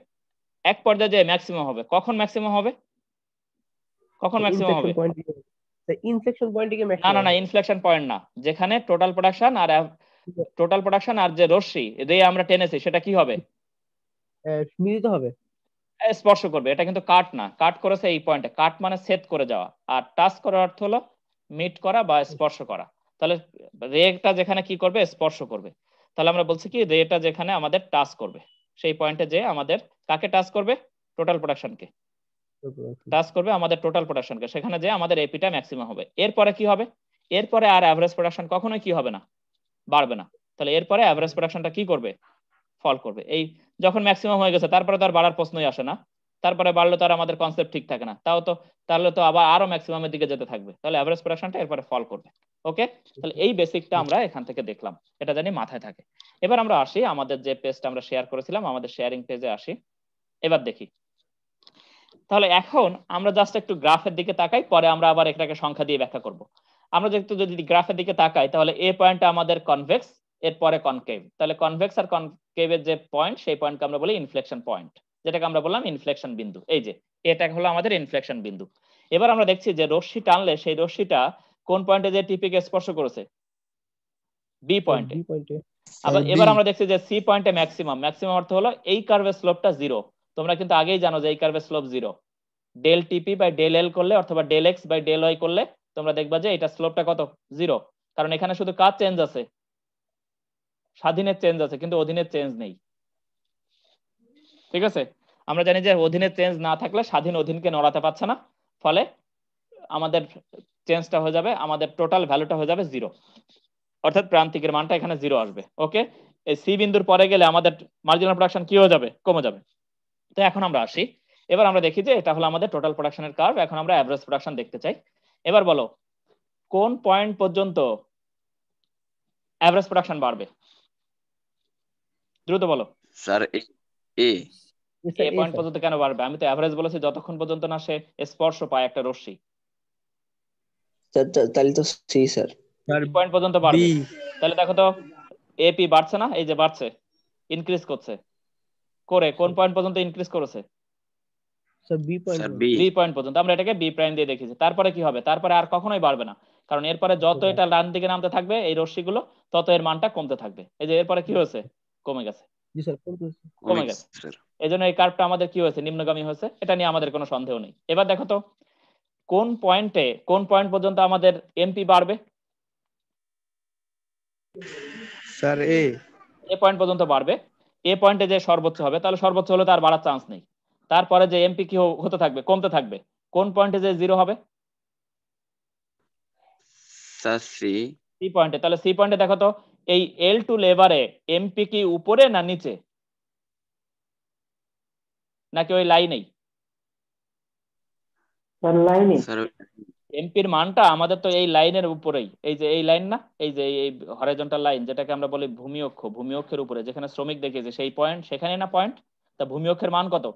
এক পর্যায়ে যে ম্যাক্সিমাম হবে, কখন ম্যাক্সিমাম হবে, কখন ম্যাক্সিমাম হবে, ইনফ্লেকশন পয়েন্টে কি না ম্যাক্সিমাম না না ইনফ্লেকশন পয়েন্ট না, যেখানে টোটাল প্রোডাকশন আর যে রশ্মি রে আমরা টেনেছি সেটা কি হবে, মিলিত হবে স্পর্শ করবে। এটা কিন্তু কাট না, কাট করেছে এই পয়েন্টে, কাট মানে ছেদ করে যাওয়া, আর টাচ করার অর্থ হলো মিট করা বা স্পর্শ করা। তাহলে রেটা যেখানে কি করবে, স্পর্শ করবে। তাহলে আমরা বলছি কি রেটা যেখানে আমাদের টাচ করবে, সেই পয়েন্টে যে আমাদের কাকে টাচ করবে, টোটাল প্রোডাকশনকে টাচ করবে, আমাদের টোটাল প্রোডাকশনকে, সেখানে যে আমাদের এপিটা ম্যাক্সিমাম হবে। এরপরে কি হবে, এরপরে আর অ্যাভারেজ প্রোডাকশন কখনোই কি হবে না, বাড়বে না। তাহলে এরপরে অ্যাভারেজ প্রোডাকশনটা কি করবে, ফল করবে। এই যখন ম্যাক্সিমাম হয়ে গেছে তারপরে তো আর বাড়ার প্রশ্নই আসে না, তারপরে বাড়লে তো আর আমাদের কনসেপ্ট ঠিক থাকে না, তাহলে তো আবার আরো ম্যাক্সিমামের দিকে যেতে থাকবে, তাহলে অ্যাভারেজ প্রোডাকশনটা এরপরে ফল করবে। ওকে, তাহলে এই বেসিকটা আমরা এখান থেকে দেখলাম, এটা জানি মাথায় থাকে। এবার আমরা আসি আমাদের যে পেজটা আমরা শেয়ার করেছিলাম, আমাদের শেয়ারিং পেজে আসি। এবার দেখি, তাহলে এখন আমরা জাস্ট একটু গ্রাফের দিকে তাকাই, পরে আমরা আবার এটাকে সংখ্যা দিয়ে ব্যাখ্যা করব। আমরা যদি গ্রাফের দিকে তাকাই, তাহলে এ পয়েন্টটা আমাদের কনভেক্স, এরপরে কনকেভ। তাহলে কনভেক্স আর কনকেভের যে পয়েন্ট, সেই পয়েন্টকে আমরা বলি ইনফ্লেকশন পয়েন্ট, যেটাকে আমরা বললাম ইনফ্লেকশন বিন্দু। এই যে এটা হলো আমাদের ইনফ্লেকশন বিন্দু। এবার আমরা দেখছি যে রশ্মি টানলে সেই রশ্মিটা কোন পয়েন্টে যে টিপিকে স্পর্শ করেছে, বি পয়েন্টে। আবার এবার আমরা দেখছি যে সি পয়েন্টে ম্যাক্সিমাম, ম্যাক্সিমাম অর্থ হলো এই কার্ভের স্লোপটা জিরো। তোমরা কিন্তু আগেই জানো যে এই কার্ভের slope zero. Del T P by del L করলে অথবা del X by del Y করলে তোমরা দেখবা যে এটা স্লোপটা কত, জিরো। কারণ এখানে শুধু কাজ চেঞ্জ আছে, স্বাধীনের চেঞ্জ আছে, কিন্তু অধীনের চেঞ্জ নেই। ঠিক আছে, আমরা জানি যে অধীনের চেঞ্জ না থাকলে স্বাধীন অধীনকে নড়াতে পারছে না, ফলে আমাদের চেঞ্জটা হয়ে যাবে, আমাদের টোটাল ভ্যালুটা হয়ে যাবে জিরো, অর্থাৎ প্রান্তিকের মানটা এখানে জিরো আসবে। ওকে, এই সি বিন্দুর পরে গেলে আমাদের মার্জিনাল প্রোডাকশন কি হয়ে যাবে, কমে যাবে। তো এখন আমরা আসি, এবার আমরা দেখি যে এটা হলো আমাদের টোটাল প্রোডাকশনের কার্ভ। এখন আমরা এভারেজ প্রোডাকশন দেখতে চাই। এবার বলো কোন পয়েন্ট পর্যন্ত এভারেজ প্রোডাকশন বাড়বে, দ্রুত বলো। স্যার এ এ পয়েন্ট পর্যন্ত কেন বাড়বে, আমি তো এভারেজ বলেছি যতক্ষণ পর্যন্ত না সে স্পর্শ পায় একটা রশ্মি। তাহলে তো সি স্যার, পয়েন্ট পর্যন্ত বাড়বে। তাহলে দেখো তো এপি বাড়ছে না, এই যে বাড়ছে, ইনক্রিজ করছে, করে কোন পয়েন্ট পর্যন্ত ইনক্রিজ করেছে, বি পয়েন্ট পর্যন্ত। আমরা এটাকে বি প্রাইম দিয়ে দেখিয়েছি। তারপরে কি হবে, তারপরে আর কখনোই বাড়বে না, কারণ এরপরে যত এটা ডান দিকে নামতে থাকবে এই রশ্মিগুলো, তত এর মানটা কমতে থাকবে। এই যে এরপরে কি হয়েছে, কমে গেছে, কমে গেছে। এই জন্য এই কার্ভটা আমাদের কি হয়েছে, নিম্নগামী হয়েছে। এটা নিয়ে আমাদের কোনো সন্দেহ নেই। এবার দেখো তো কোন পয়েন্ট পর্যন্ত আমাদের এমপি বাড়বে, স্যার এ পয়েন্ট পর্যন্ত বাড়বে। এ পয়েন্টে যে সর্বোচ্চ হবে, তাহলে সর্বোচ্চ হলে তার বাড়ার চান্স নেই। তারপরে যে এমপি কি হতে থাকবে, কমতে থাকবে। কোন পয়েন্টে যে জিরো হবে, সি পয়েন্টে। তাহলে সি পয়েন্টে দেখো তো এই এল টু লেবারে এমপি কি উপরে না নিচে, নাকি ওই লাইনেই, এমপির মানটা আমাদের তো এই লাইনের উপরেই, এই যে এই লাইন না, এই যে এই হরাইজন্টাল লাইন যেটাকে আমরা বলি ভূমি অক্ষ, ভূমি অক্ষের উপরে যেখানে শ্রমিক দেখিয়েছে সেই পয়েন্ট, সেখানে না পয়েন্ট। তা ভূমি অক্ষের মান কত?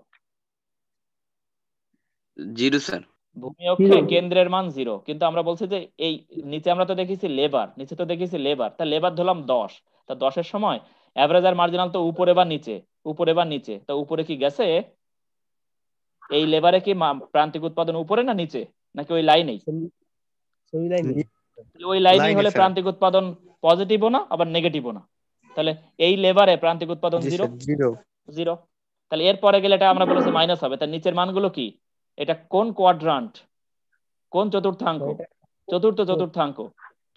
0 স্যার। ভূমি অক্ষে কেন্দ্রের মান 0, কিন্তু আমরা বলছি যে এই নিচে আমরা তো দেখেছি লেবার, নিচে তো দেখেছি লেবার, তা লেবার ধরলাম 10। তা 10-এর সময় অ্যাভারেজ আর মার্জিনাল তো উপরে বা নিচে, উপরে বা নিচে, তা উপরে কি গেছে? এই লেবারে কি প্রান্তিক উৎপাদন উপরে না নিচে, নাকি ওই লাইনেই? ওই লাইনেই হলে প্রান্তিক উৎপাদন পজিটিভও না আবার নেগেটিভও না, তাহলে এই লেবারে প্রান্তিক উৎপাদন 0। তাহলে এরপরে গেলে এটা আমরা বলেছি মাইনাস হবে। তার নিচের মানগুলো কি? এটা কোন কোয়াড্রান্ট, কোন চতুর্থাংশ? চতুর্থ চতুর্থাংশ।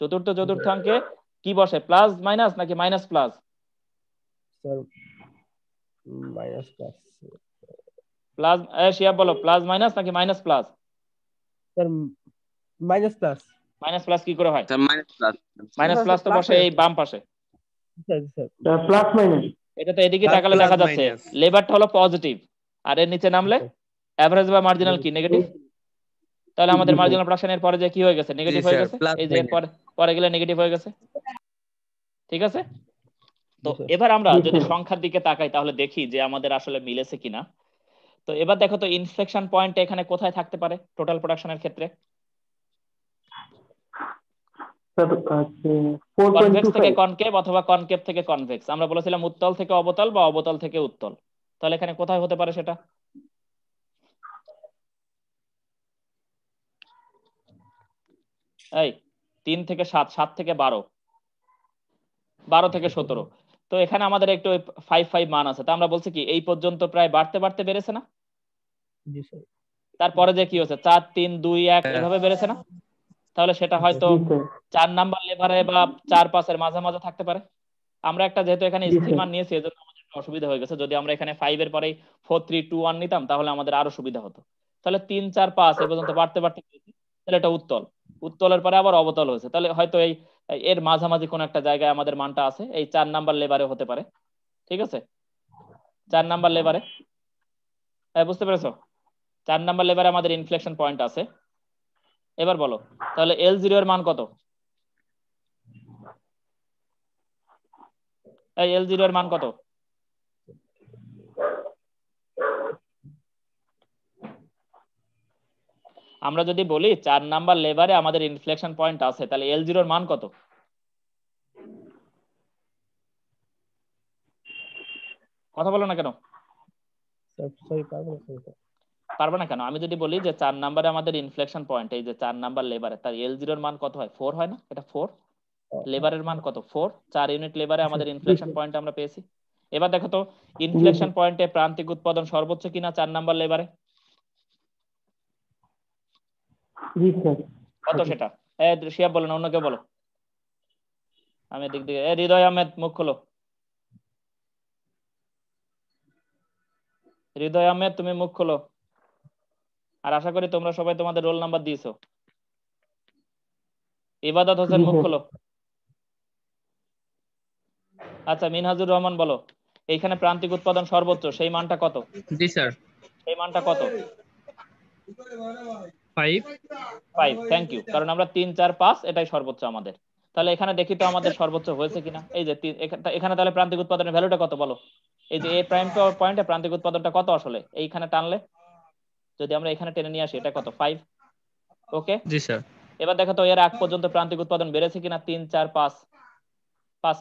চতুর্থ চতুর্থাংকে কি বসে, প্লাস মাইনাস নাকি মাইনাস প্লাস? প্লাস, শিয়া বলো, প্লাস মাইনাস নাকি minus plus? Minus plus. Minus plus কি করে হয়? Sir minus plus. Minus plus তো বসে এই বাম পাশে। প্লাস মাইনাস, এটা তো এদিকে তাকালে দেখা যাচ্ছে লেবারটা হলো পজিটিভ, আর এর নিচে নামলে এভারেজ বা মার্জিনাল কি নেগেটিভ। তাহলে আমাদের মার্জিনাল প্রোডাকশনের পরে যে কি হয়ে গেছে, নেগেটিভ হয়ে গেছে। এই যে পরে গেলে নেগেটিভ হয়ে গেছে, ঠিক আছে। তো এবার আমরা যদি সংখ্যার দিকে তাকাই তাহলে দেখি যে আমাদের আসলে মিলেছে কিনা। তো এবার দেখো তো ইনফ্লেকশন পয়েন্ট এখানে কোথায় থাকতে পারে টোটাল প্রোডাকশনের ক্ষেত্রে? কনভেক্স থেকে কনকেভ অথবা কনকেভ থেকে কনভেক্স। আমরা বলেছিলাম উত্তল থেকে অবতল বা অবতল থেকে উত্তল। তাহলে এখানে কোথায় হতে পারে সেটা? এই 3 থেকে 7, 7 থেকে 12, 12 থেকে 17। তো এখানে আমাদের একটু 5 মান আছে, তা আমরা বলছি কি এই পর্যন্ত প্রায় বাড়তে বাড়তে বেড়েছে না? তারপরে যে কি হচ্ছে 4, 3, 2, 1 এভাবে বেড়েছে না? তাহলে সেটা হয়তো 4 নাম্বার লেভারে বা 4, 5-এর মাঝামাঝি থাকতে পারে। আমরা একটা যেহেতু এখানে স্থির মান নিয়েছি এজন্য আমাদের অসুবিধা হয়ে গেছে। যদি আমরা এখানে 5 এর পরে 4, 3, 2, 1 নিতাম তাহলে আমাদের আরো সুবিধা হতো। তাহলে 3, 4, 5 এ পর্যন্ত বাড়তে বাড়তে তাহলে এটা উত্তল, উত্তলের পরে আবার অবতল হয়েছে। তাহলে হয়তো এই এর মাঝামাঝি কোন একটা জায়গায় আমাদের মানটা আছে, এই 4 নাম্বার লেভারে হতে পারে। ঠিক আছে, 4 নাম্বার লেভারে, বুঝতে পেরেছো? 4 নাম্বার লেভারে আমাদের ইনফ্লেকশন পয়েন্ট আছে। এবার বলো তাহলে L0 এর মান কত? এই L0 এর মান কত? আমরা যদি বলি 4 নাম্বার লেভারে আমাদের ইনফ্লেকশন পয়েন্ট আছে, তাহলে L0 এর মান কত? কথা বলো না কেন? পারবে না কেন? আমি যদি বলি যে 4 নাম্বারে আমাদের ইনফ্লেকশন পয়েন্ট, এই যে 4 নাম্বার লেবারে, তার L0 এর মান কত হয়? 4 হয় না? এটা 4। লেবারের মান কত? 4। 4 ইউনিট লেবারে আমাদের ইনফ্লেকশন পয়েন্ট আমরা পেয়েছি। এবার দেখো তো ইনফ্লেকশন পয়েন্টে প্রান্তিক উৎপাদন সর্বোচ্চ কিনা 4 নাম্বার লেবারে? কত সেটা? শিয়াব বলো না, অন্য কেউ বলো। আমি দিক দিকে, হৃদয় আহমেদ মুখ খোলো। হৃদয় আহমেদ তুমি মুখ খোলো। আর আশা করি তোমরা সবাই তোমাদের রোল নাম্বার দিয়েছো। ইবাদত হোসেন মুখ খোলো। আচ্ছা মিনহাজুর রহমান বলো, এইখানে প্রান্তিক উৎপাদন সর্বোচ্চ সেই মানটা কত? জি স্যার। সেই মানটা কত? 5। Thank you. কারণ আমরা 3, 4, 5 এটাই সর্বোচ্চ আমাদের। তাহলে এখানে দেখি তো আমাদের সর্বোচ্চ হয়েছে কিনা। এই যে এখানে তাহলে প্রান্তিক উৎপাদনের ভ্যালুটা কত বলো? এই যে এ প্রাইম পয়েন্টে প্রান্তিক উৎপাদনটা কত আসলে? এইখানে টানলে যদি আমরা এখানে টেনে নিয়ে আসি, এটা কত? 5। ওকে জি স্যার। এবার দেখো তো এর আগ পর্যন্ত প্রান্তিক উৎপাদন বেড়েছে কিনা? 3, 4, 5,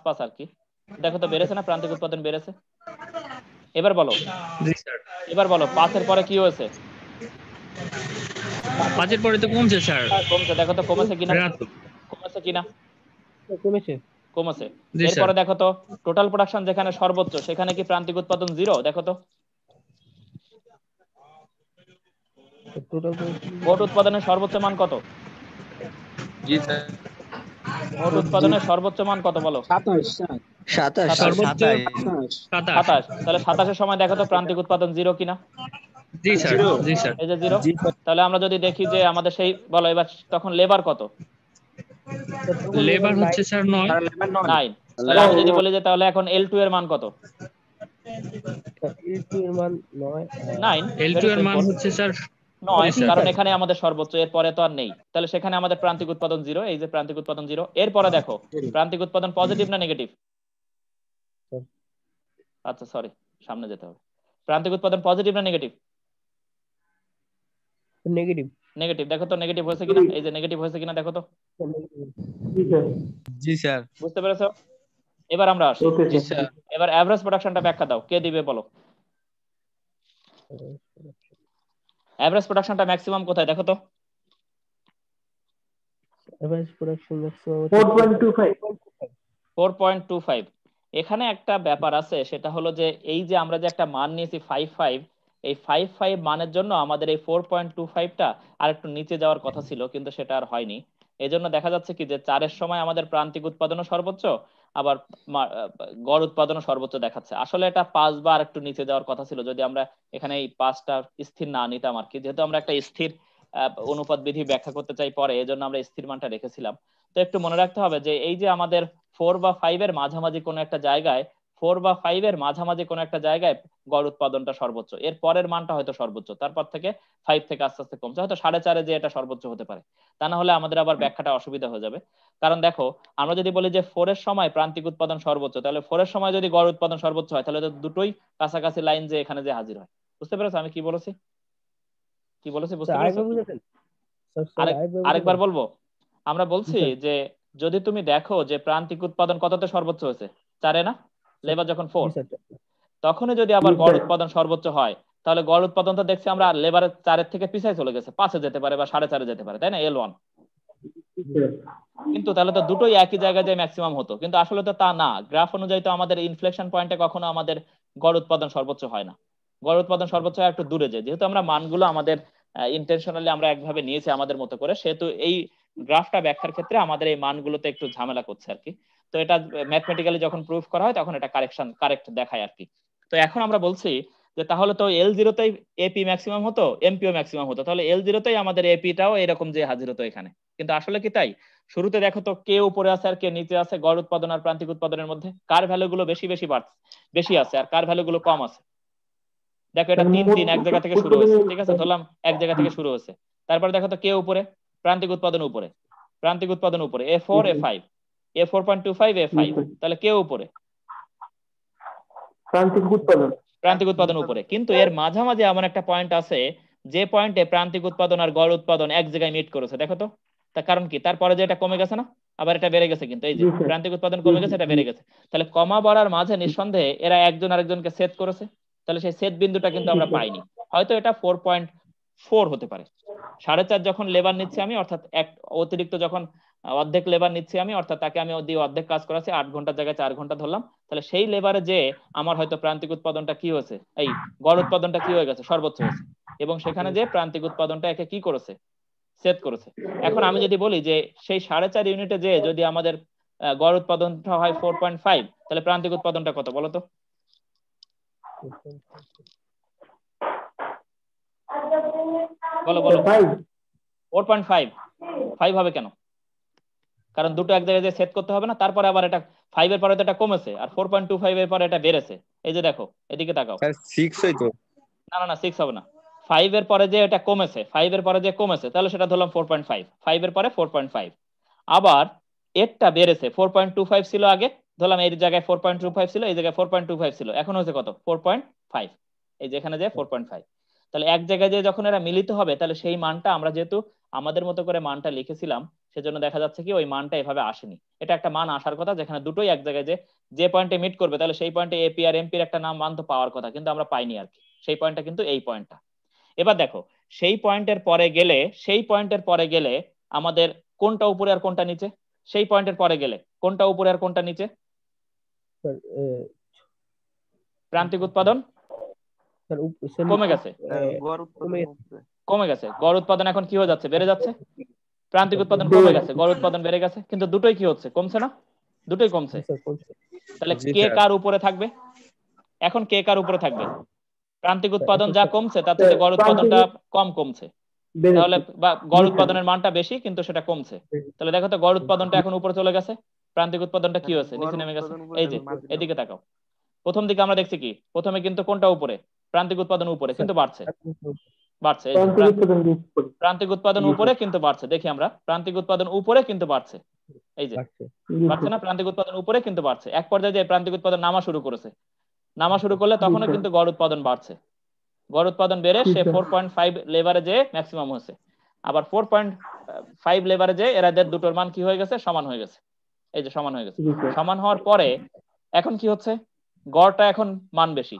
5 আর কি। দেখো তো বেড়েছে না? প্রান্তিক উৎপাদন বেড়েছে। এবার বলো, জি স্যার। এবার বলো 5 এর পরে কি হয়েছে? 5 এর পরে তো কমছে স্যার। কমছে, দেখো তো কমেছে কিনা? কমেছে কিনা? কমেছে। এরপরে দেখো তো টোটাল প্রোডাকশন যেখানে সর্বোচ্চ সেখানে কি প্রান্তিক উৎপাদন 0? দেখো তো মোট উৎপাদনের সর্বোচ্চ মান কত? জি স্যার। মোট উৎপাদনের সর্বোচ্চ মান কত বলো? 27। তাহলে 27 এর সময় দেখো তো প্রান্তিক উৎপাদন 0 কিনা? জি স্যার। জি স্যার। এই যে 0। তাহলে আমরা যদি দেখি যে আমাদের সেই বলো এবার তখন লেবার কত? লেবার হচ্ছে স্যার 9। তাহলে আমি যদি বলি যে তাহলে এখন L2 এর মান কত? L2 এর মান 9। L2 এর মান হচ্ছে স্যার নয়, জি, স্যার। কারণ এখানে আমাদের সর্বোচ্চ, এর পরে তো আর নেই, তাহলে সেখানে আমাদের প্রান্তিক উৎপাদন 0, এই যে প্রান্তিক উৎপাদন 0। এরপরে দেখো প্রান্তিক উৎপাদন পজিটিভ না নেগেটিভ? আচ্ছা সরি, সামনে যেতে হবে। প্রান্তিক উৎপাদন পজিটিভ না নেগেটিভ? নেগেটিভ। নেগেটিভ। দেখো তো নেগেটিভ হয়েছে কিনা, এই যে নেগেটিভ হয়েছে কিনা দেখো তো। জি স্যার। জি স্যার। বুঝতে পেরেছো? এবার আমরা আসি, ওকে জি স্যার। স্যার। এবার এভারেজ প্রোডাকশনটা ব্যাখ্যা দাও, কে দিবে বলো? এভারেজ প্রোডাকশনটা ম্যাক্সিমাম কোথায় দেখো তো? Average production maximum 4.25 4.25। এখানে একটা ব্যাপার আছে, সেটা হলো যে এই যে আমরা যে একটা মান নিয়েছি 55, এই 55 মানের জন্য আমাদের এই 4.25টা আর একটু নিচে যাওয়ার কথা ছিল, কিন্তু সেটা আর হয়নি। এজন্য দেখা যাচ্ছে কি যে 4-এর সময় আমাদের প্রান্তিক উৎপাদনও সর্বোচ্চ, আবার গড় উৎপাদনও সর্বোচ্চ দেখাচ্ছে। আসলে এটা 5 বা আর একটু নিচে যাওয়ার কথা ছিল, যদি আমরা এখানে এই 5টা স্থির না নিতাম আর কি। যেহেতু আমরা একটা স্থির অনুপাত বিধি ব্যাখ্যা করতে চাই পরে, এজন্য আমরা স্থির মানটা রেখেছিলাম। তো একটু মনে রাখতে হবে যে এই যে আমাদের 4 বা 5 এর মাঝামাঝি কোনো একটা জায়গায়, 4 বা 5 এর মাঝামাঝি কোনো একটা জায়গায় গড় উৎপাদনটা সর্বোচ্চ, এর পরের মানটা হয়তো সর্বোচ্চ, তারপর থেকে 5 থেকে আস্তে আস্তে কমছে, হয়তো 4.5 যে এটা সর্বোচ্চ হতে পারে। তা না হলে আমাদের আবার ব্যাখ্যাটা অসুবিধা হয়ে যাবে। কারণ দেখো, আমরা যদি বলি যে 4 এর সময় প্রান্তিক উৎপাদন সর্বোচ্চ, তাহলে 4 এর সময় যদি গড় উৎপাদন সর্বোচ্চ হয়, তাহলে তো দুটোই কাছাকাছি লাইন যে এখানে যে হাজির হয়। বুঝতে পেরেছো আমি কি বলেছি? কি বলেছি বুঝতে পেরেছো? আরেকবার বুঝাতেন স্যার, আরেকবার বলবো। আমরা বলছি যে যদি তুমি দেখো যে প্রান্তিক উৎপাদন কততে সর্বোচ্চ হয়েছে, 4-এ না? লেবার যখন 4, তখনই যদি আবার গড় উৎপাদন সর্বোচ্চ হয়, তাহলে গড় উৎপাদন তো দেখছি আমরা লেবারের 4-এর থেকে পিছায় চলে গেছে, 5-এ যেতে পারে বা 4.5-এ যেতে পারে, তাই না? L1। কিন্তু তাহলে তো দুটোই একই জায়গায় যে ম্যাক্সিমাম হতো, কিন্তু আসলে তো তা না। গ্রাফ অনুযায়ী তো আমাদের ইনফ্লেকশন পয়েন্টে কখনো আমাদের গড় উৎপাদন সর্বোচ্চ হয় না। গড় উৎপাদন সর্বোচ্চ হয় একটু দূরে যায়, যেহেতু আমরা মানগুলো আমাদের ইন্টেনশনালি আমরা একভাবে নিয়েছি আমাদের মতো করে, সেহেতু এই গ্রাফটা ব্যাখ্যার ক্ষেত্রে আমাদের এই মানগুলোতে একটু ঝামেলা করছে আর কি। তো এটা ম্যাথমেটিক্যালি যখন প্রুফ করা হয় তখন এটা কারেক্ট দেখায় আর কি। তো এখন আমরা বলছি যে তাহলে তো L0তেই এপি ম্যাক্সিমাম হতো, এমপিও ম্যাক্সিমাম হতো, তাহলে L0তেই আমাদের এপিটাও এরকম যে হাজির হতো এখানে। কিন্তু আসলে কি তাই? শুরুতে দেখো তো কে উপরে আছে আর কে নিচে আছে গড় উৎপাদন আর প্রান্তিক উৎপাদনের মধ্যে, কার ভ্যালু গুলো বেশি আছে আর কার ভ্যালু গুলো কম আছে? দেখো এটা 3-3 এক জায়গা থেকে শুরু হয়েছে, ঠিক আছে, ধরলাম এক জায়গা থেকে শুরু হয়েছে। তারপরে দেখো তো কে উপরে? প্রান্তিক উৎপাদন উপরে, প্রান্তিক উৎপাদন উপরে A4 A5, A4.25 A5, তাহলে কে উপরে? প্রান্তিক উৎপাদন উপরে। কিন্তু এর মাঝামাঝি এমন একটা পয়েন্ট আছে যে পয়েন্টে প্রান্তিক উৎপাদন আর গড় উৎপাদন এক জায়গায় মিট করেছে, দেখো তো। তার কারণ কি? তারপরে যে এটা কমে গেছে না, আবার এটা বেড়ে গেছে, কিন্তু এই যে প্রান্তিক উৎপাদন কমে গেছে, এটা বেড়ে গেছে। তাহলে কমা বাড়ার মাঝে নিঃসন্দেহে এরা একজন আরেকজনকে ছেদ করেছে, তাহলে সেই ছেদ বিন্দুটা কিন্তু আমরা পাইনি। হয়তো এটা 4.4 হতে পারে। 4.5 যখন লেবার নিচ্ছি আমি, অর্থাৎ এক অতিরিক্ত যখন অর্ধেক লেবার নিচ্ছি আমি, অর্থাৎ তাকে আমি দিয়ে অর্ধেক কাজ করাচ্ছি, 8 ঘন্টার জায়গায় 4 ঘন্টা ধরলাম, তাহলে সেই লেবারে যে আমার হয়তো প্রান্তিক উৎপাদনটা কি হয়েছে, এই গড় উৎপাদনটা কি হয়ে গেছে, সর্বোচ্চ হয়েছে, এবং সেখানে যে প্রান্তিক উৎপাদনটা একে কি করেছে, সেট করেছে। এখন আমি যদি বলি যে সেই 4.5 ইউনিটে যে যদি আমাদের গড় উৎপাদনটা হয় 4.5, তাহলে প্রান্তিক উৎপাদনটা কত বলো তো? বলো বলো। 4.5 5 হবে কেন? কারণ দুটো এক জায়গায় যে সেট করতে হবে না, তারপরে আবার এটা 5 এর পরে তো এটা কমেছে, আর 4.25 এর পরে এটা বেড়েছে। এই যে দেখো, এদিকে তাকাও। স্যার 6 হইতো। না না না, 6 হবে না। 5 এর পরে যে এটা কমেছে, 5 এর পরে যে কমেছে, তাহলে সেটা ধরলাম 4.5, 5 এর পরে 4.5। আবার এরটা বেড়েছে, 4.25 ছিল আগে, ধরলাম এই জায়গায় 4.25 ছিল, এই জায়গায় 4.25 ছিল, এখন হচ্ছে কত? 4.5। এই যে এখানে যে 4.5, তাহলে এক জায়গায় যে যখন এরা মিলিত হবে, তাহলে সেই মানটা আমরা যেহেতু আমাদের মতো করে মানটা লিখেছিলাম, সেজন্য দেখা যাচ্ছে কি ওই মানটা এভাবে আসেনি। এটা একটা মান আসার কথা যেখানে দুটোই এক জায়গায় যে পয়েন্টে মিট করবে, তাহলে সেই পয়েন্টে এপি আর এমপির একটা নাম মান তো পাওয়ার কথা, কিন্তু আমরা পাইনি আর কি। সেই পয়েন্টটা কিন্তু এই পয়েন্টটা। এবার দেখো, সেই পয়েন্টের পরে গেলে আমাদের কোনটা উপরে আর কোনটা নিচে? সেই পয়েন্টের পরে গেলে কোনটা উপরে আর কোনটা নিচে? প্রান্তিক উৎপাদন কমে গেছে, গড় উৎপাদন এখন কি হয়ে যাচ্ছে? বেড়ে যাচ্ছে। প্রান্তিক উৎপাদন কমে গেছে, গড় উৎপাদন বেড়ে গেছে, কিন্তু দুটোই কি হচ্ছে? কমছে না? দুটোই কমছে। তাহলে কে কার উপরে থাকবে? এখন কে কার উপরে থাকবে? প্রান্তিক উৎপাদন যা কমছে তার থেকে গড় উৎপাদনটা কম কমছে, তাহলে বা গড় উৎপাদনের মানটা বেশি কিন্তু সেটা কমছে। তাহলে দেখো তো, গড় উৎপাদনটা এখন উপরে চলে গেছে, প্রান্তিক উৎপাদনটা কি হয়েছে? নিচে নেমে গেছে। এই যে এদিকে তাকাও, প্রথম দিকে আমরা দেখছি কি, প্রথমে কিন্তু কোনটা উপরে? প্রান্তিক উৎপাদন উপরে, কিন্তু বাড়ছে। বাড়ছে, এই যে প্রান্তিক উৎপাদন উপরে। প্রান্তিক উৎপাদন জি, স্যার। উপরে কিন্তু বাড়ছে, দেখি আমরা প্রান্তিক উৎপাদন উপরে কিন্তু বাড়ছে, এই যে বাড়ছে। জি, বাড়ছে স্যার। না, প্রান্তিক উৎপাদন উপরে কিন্তু বাড়ছে। এক পর্যায়ে যে প্রান্তিক উৎপাদন নামা শুরু করেছে, নামা শুরু করলে জি, তখনও স্যার। কিন্তু গড় উৎপাদন বাড়ছে, গড় উৎপাদন বেড়ে জি, সে স্যার। 4.5 লেভারেজে ম্যাক্সিমাম হয়েছে। আবার 4.5 লেভারেজে এরাদের দুটোর মান কি হয়ে গেছে, সমান হয়ে গেছে, এই যে সমান হয়ে গেছে। জি, স্যার। সমান হওয়ার পরে এখন কি হচ্ছে, গড়টা এখন মান বেশি,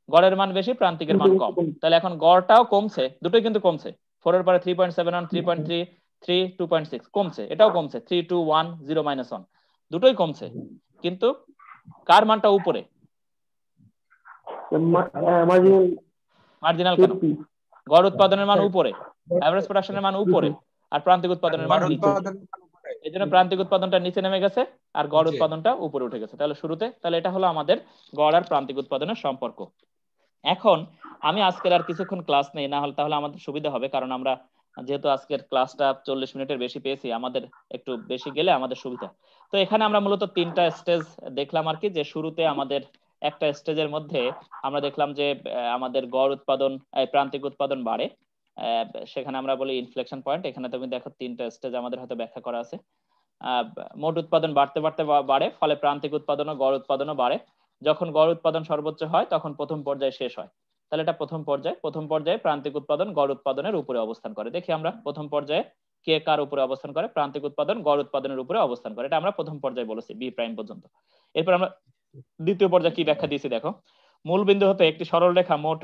গড়ের মান বেশি, প্রান্তিকের মান কম, তাহলে এখন গড়টাও কমছে, দুটোই কিন্তু কমছে। 4 এর পরে 3.71, 3.3, 3, 2.6 কমছে, এটাও কমছে, 3, 2, 1, 0, -1 দুটোই কমছে, কিন্তু কার মানটা উপরে? মার্জিনাল মার্জিনাল কেন? 50। গড় উৎপাদনের মান স্যার, উপরে, এভারেজ প্রোডাকশনের মান উপরে, আর প্রান্তিক উৎপাদনের মান নিচে। এই জন্য প্রান্তিক উৎপাদনটা নিচে নেমে গেছে আর গড় উৎপাদনটা উপরে উঠে গেছে। তাহলে শুরুতে, তাহলে এটা হলো আমাদের গড় আর প্রান্তিক উৎপাদনের সম্পর্ক। এখন আমি আজকের আর কিছুক্ষণ ক্লাস নেই, না হলে তাহলে আমাদের সুবিধা হবে, কারণ আমরা যেহেতু আজকের ক্লাসটা 40 মিনিটের বেশি পেয়েছি, আমাদের একটু বেশি গেলে আমাদের সুবিধা। তো এখানে আমরা মূলত 3টা স্টেজ দেখলাম আর কি, যে শুরুতে আমাদের একটা স্টেজের মধ্যে আমরা দেখলাম যে আমাদের গড় উৎপাদন, প্রান্তিক উৎপাদন বাড়ে, সেখানে আমরা বলি ইনফ্লেকশন পয়েন্ট। এখানে তুমি দেখো 3টা স্টেজ আমাদের হয়তো ব্যাখ্যা করা আছে। মোট উৎপাদন বাড়তে বাড়তে বাড়ে, ফলে প্রান্তিক উৎপাদন ও গড় উৎপাদনও বাড়ে। যখন গড় উৎপাদন সর্বোচ্চ হয় তখন প্রথম পর্যায়ে শেষ হয়। তাহলে এটা প্রথম পর্যায়ে, প্রথম পর্যায়ে প্রান্তিক উৎপাদন গড় উৎপাদনের উপরে অবস্থান করে। দেখি আমরা প্রথম পর্যায়ে কে কার উপরে অবস্থান করে, প্রান্তিক উৎপাদন গড় উৎপাদনের উপরে অবস্থান করে, এটা আমরা প্রথম পর্যায়ে বলেছি, বি প্রাইম পর্যন্ত। এরপর আমরা দ্বিতীয় পর্যায়ে কি ব্যাখ্যা দিয়েছি দেখো, মূল বিন্দু হতে একটি সরল রেখা মোট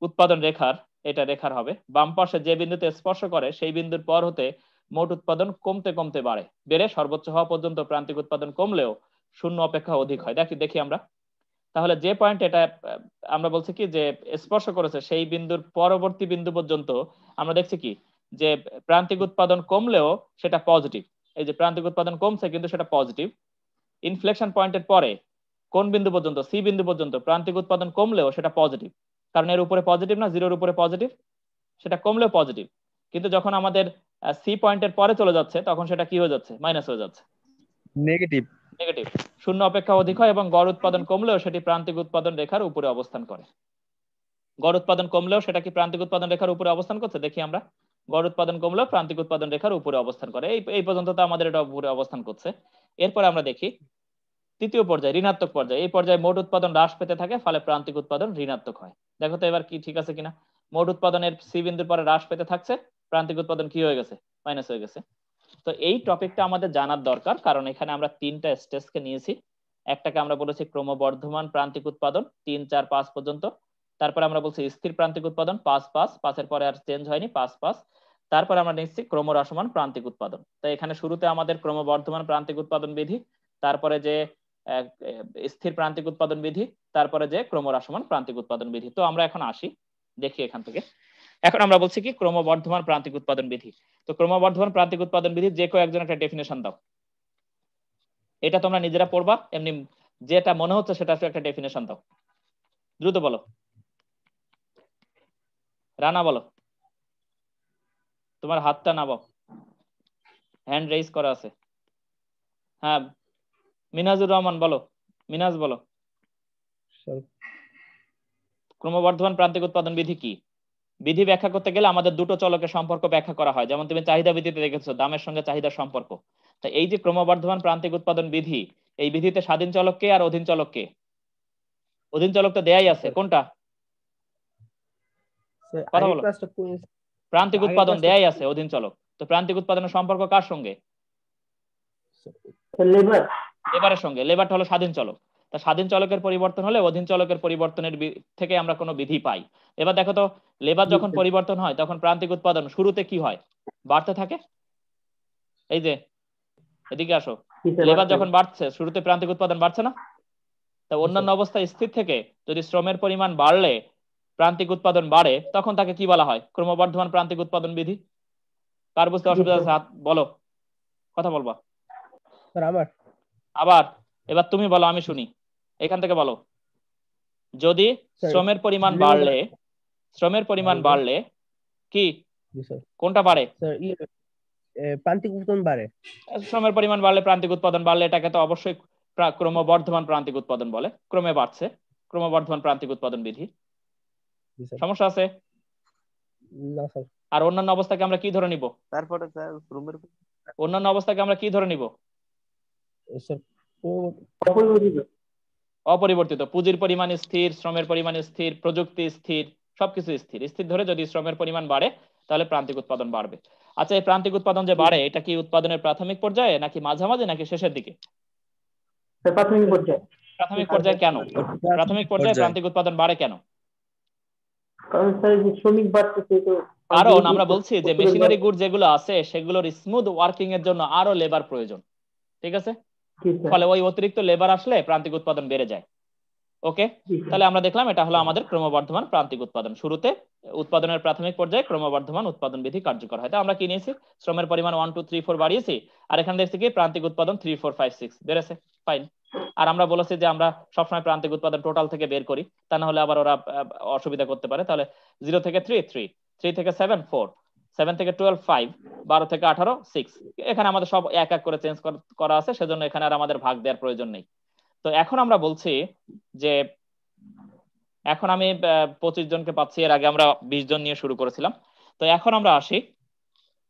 উৎপাদন রেখার, এটা রেখার হবে, বাম পাশে যে বিন্দুতে স্পর্শ করে সেই বিন্দুর পর হতে মোট উৎপাদন কমতে কমতে বাড়ে, বেড়ে সর্বোচ্চ হওয়া পর্যন্ত প্রান্তিক উৎপাদন কমলেও শূন্য অপেক্ষা অধিক হয়। দেখি আমরা, তাহলে যে পয়েন্ট এটা আমরা বলছি কি যে স্পর্শ করেছে সেই বিন্দুর পরবর্তী বিন্দু পর্যন্ত আমরা দেখছি কি যে প্রান্তিক উৎপাদন কমলেও সেটা পজিটিভ। এই যে প্রান্তিক উৎপাদন কমছে কিন্তু সেটা পজিটিভ। ইনফ্লেকশন পয়েন্টের পরে কোন বিন্দু পর্যন্ত, সি বিন্দু পর্যন্ত প্রান্তিক উৎপাদন কমলেও সেটা পজিটিভ, কারণ এর উপরে পজিটিভ না, জিরোর উপরে পজিটিভ, সেটা কমলেও পজিটিভ। কিন্তু যখন আমাদের সি পয়েন্টের পরে চলে যাচ্ছে তখন সেটা কি হয়ে যাচ্ছে, মাইনাস হয়ে যাচ্ছে, নেগেটিভ। নেগেটিভ। শূন্য অপেক্ষা অধিক হয় এবং গড় উৎপাদন কমলেও সেটি প্রান্তিক উৎপাদন রেখার উপরে অবস্থান করে। গড় উৎপাদন কমলেও সেটা কি প্রান্তিক উৎপাদন রেখার উপরে অবস্থান করছে, দেখি আমরা, গড় উৎপাদন কমলেও প্রান্তিক উৎপাদন রেখার উপরে অবস্থান করে, এই পর্যন্ত তো আমাদের এটা উপরে অবস্থান করছে। এরপরে আমরা দেখি তৃতীয় পর্যায়ে, ঋণাত্মক পর্যায়ে। এই পর্যায়ে মোট উৎপাদন হ্রাস পেতে থাকে, ফলে প্রান্তিক উৎপাদন ঋণাত্মক হয়। দেখো তো এবার কি ঠিক আছে কিনা, মোট উৎপাদনের সি বিন্দুর পরে হ্রাস পেতে থাকছে, প্রান্তিক উৎপাদন কি হয়ে গেছে, মাইনাস হয়ে গেছে। তো এই টপিকটা আমাদের জানার দরকার, কারণ এখানে আমরা 3টা স্টেজকে নিয়েছি। একটাকে আমরা বলেছি ক্রমবর্ধমান প্রান্তিক উৎপাদন 3, 4, 5 পর্যন্ত। তারপরে আমরা বলছি স্থির প্রান্তিক উৎপাদন 5, 5, 5-এর পরে আর চেঞ্জ হয়নি, 5, 5। তারপরে আমরা নিচ্ছি ক্রমহ্রাসমান প্রান্তিক উৎপাদন। তাই এখানে শুরুতে আমাদের ক্রমবর্ধমান প্রান্তিক উৎপাদন বিধি, তারপরে যে স্থির প্রান্তিক উৎপাদন বিধি, তারপরে যে ক্রমহ্রাসমান প্রান্তিক উৎপাদন বিধি। তো আমরা এখন আসি, দেখি এখান থেকে। এখন আমরা বলছি কি ক্রমবর্ধমান প্রান্তিক উৎপাদন বিধি। তো ক্রমবর্ধমান প্রান্তিক উৎপাদন বিধি যে কেউ একজন একটা ডেফিনেশন দাও, এটা তোমরা নিজেরা পড়বা, এমনি যেটা মনে হচ্ছে সেটা একটা ডেফিনেশন দাও, দ্রুত বলো। রানা বলো, তোমার হাতটা নামাও, হ্যান্ড রেইজ করা আছে। হ্যাঁ, মিনাজুর রহমান বলো, মিনাজ বলো। ক্রমবর্ধমান প্রান্তিক উৎপাদন বিধি কি? বিধি ব্যাখ্যা করতে গেলে আমাদের দুটো চলকের সম্পর্ক ব্যাখ্যা করা হয়, যেমন তুমি চাহিদা বিধিতে দেখেছো দামের সঙ্গে চাহিদার সম্পর্ক। তা এই যে ক্রমবর্ধমান প্রান্তিক উৎপাদন বিধি, এই বিধিতে স্বাধীন চলক কে আর অধীন চলক কে? অধীন চলক তো দেয়াই আছে, কোনটা? কথা বলো। প্রান্তিক উৎপাদন দেয়াই আছে, অধীন চলক। তো প্রান্তিক উৎপাদনের সম্পর্ক কার সঙ্গে? লেবার। লেবারের সঙ্গে। লেবারটা হলো স্বাধীন চলক। তা স্বাধীন চলকের পরিবর্তন হলে অধীন চলকের পরিবর্তনের থেকে আমরা কোনো বিধি পাই। এবার দেখো তো, লেবার যখন পরিবর্তন হয় তখন প্রান্তিক উৎপাদন শুরুতে কি হয়, বাড়তে থাকে। এই যে এদিকে আসো, লেবার যখন বাড়ছে শুরুতে প্রান্তিক উৎপাদন বাড়ছে না? তা অন্যান্য অবস্থায় স্থির থেকে যদি শ্রমের পরিমাণ বাড়লে প্রান্তিক উৎপাদন বাড়ে, তখন তাকে কি বলা হয়, ক্রমবর্ধমান প্রান্তিক উৎপাদন বিধি। কার বুঝতে অসুবিধা আছে হাত বলো, কথা বলবা। আবার এবার তুমি বলো, আমি শুনি, এখান থেকে বলো। যদি শ্রমের পরিমাণ বাড়লে কি, কোনটা বাড়ে? প্রান্তিক উৎপাদন বাড়ে। শ্রমের পরিমাণ বাড়লে প্রান্তিক উৎপাদন বাড়লে এটাকে তো অবশ্যই ক্রমবর্ধমান প্রান্তিক উৎপাদন বলে, ক্রমে বাড়ছে, ক্রমবর্ধমান প্রান্তিক উৎপাদন বিধি। সমস্যা আছে? না স্যার। আর অন্যান্য অবস্থাকে আমরা কি ধরে নিব? তারপরে স্যার রুমের অন্যান্য অবস্থাকে আমরা কি ধরে নিব? স্যার অপরিবর্তিত। অপরিবর্তিত। পুঁজির পরিমাণ স্থির, শ্রমের পরিমাণ স্থির, প্রযুক্তি স্থির, সবকিছু স্থির। স্থির ধরে যদি শ্রমের পরিমাণ বাড়ে তাহলে প্রান্তিক উৎপাদন বাড়বে। আচ্ছা, এই প্রান্তিক উৎপাদন যে বাড়ে এটা কি উৎপাদনের প্রাথমিক পর্যায়ে নাকি মাঝামাঝি নাকি শেষের দিকে? স্যার প্রাথমিক পর্যায়ে। প্রাথমিক পর্যায়ে কেন? প্রাথমিক পর্যায়ে প্রান্তিক উৎপাদন বাড়ে কেন? কারণ স্যার যে শ্রমিক বাড়তেছে তো, কারণ আমরা বলছি যে মেশিনারি গুড যেগুলো আছে সেগুলোর স্মুথ ওয়ার্কিং এর জন্য আরো লেবার প্রয়োজন। ঠিক আছে, জি স্যার, ফলে ওই অতিরিক্ত লেবার আসলে প্রান্তিক উৎপাদন বেড়ে যায়। ওকে, জি স্যার। তাহলে আমরা দেখলাম এটা হলো আমাদের ক্রমবর্ধমান প্রান্তিক উৎপাদন। শুরুতে উৎপাদনের প্রাথমিক পর্যায়ে ক্রমবর্ধমান উৎপাদন বিধি কার্যকর হয়। তাই আমরা কি নিয়েছি? শ্রমের পরিমাণ 1 2 3 4 বাড়িয়েছি, আর এখানে দেখছি কি প্রান্তিক উৎপাদন 3 4 5 6 বেড়েছে। ফাইন। আর আমরা বলেছি যে আমরা সবসময় প্রান্তিক উৎপাদন টোটাল থেকে বের করি, তা না হলে আবার ওরা অসুবিধা করতে পারে। তাহলে 0 থেকে 3 3, 3 থেকে 7 4, 7 থেকে 12 5, 12 থেকে 18 6। এখানে আমাদের সব এক এক করে চেঞ্জ করা আছে, সেজন্য এখানে আর আমাদের ভাগ দেওয়ার প্রয়োজন নেই। তো এখন আমরা বলছি যে এখন আমি 25 জনকে পাচ্ছি, এর আগে আমরা 20 জন নিয়ে শুরু করেছিলাম। তো এখন আমরা আসি,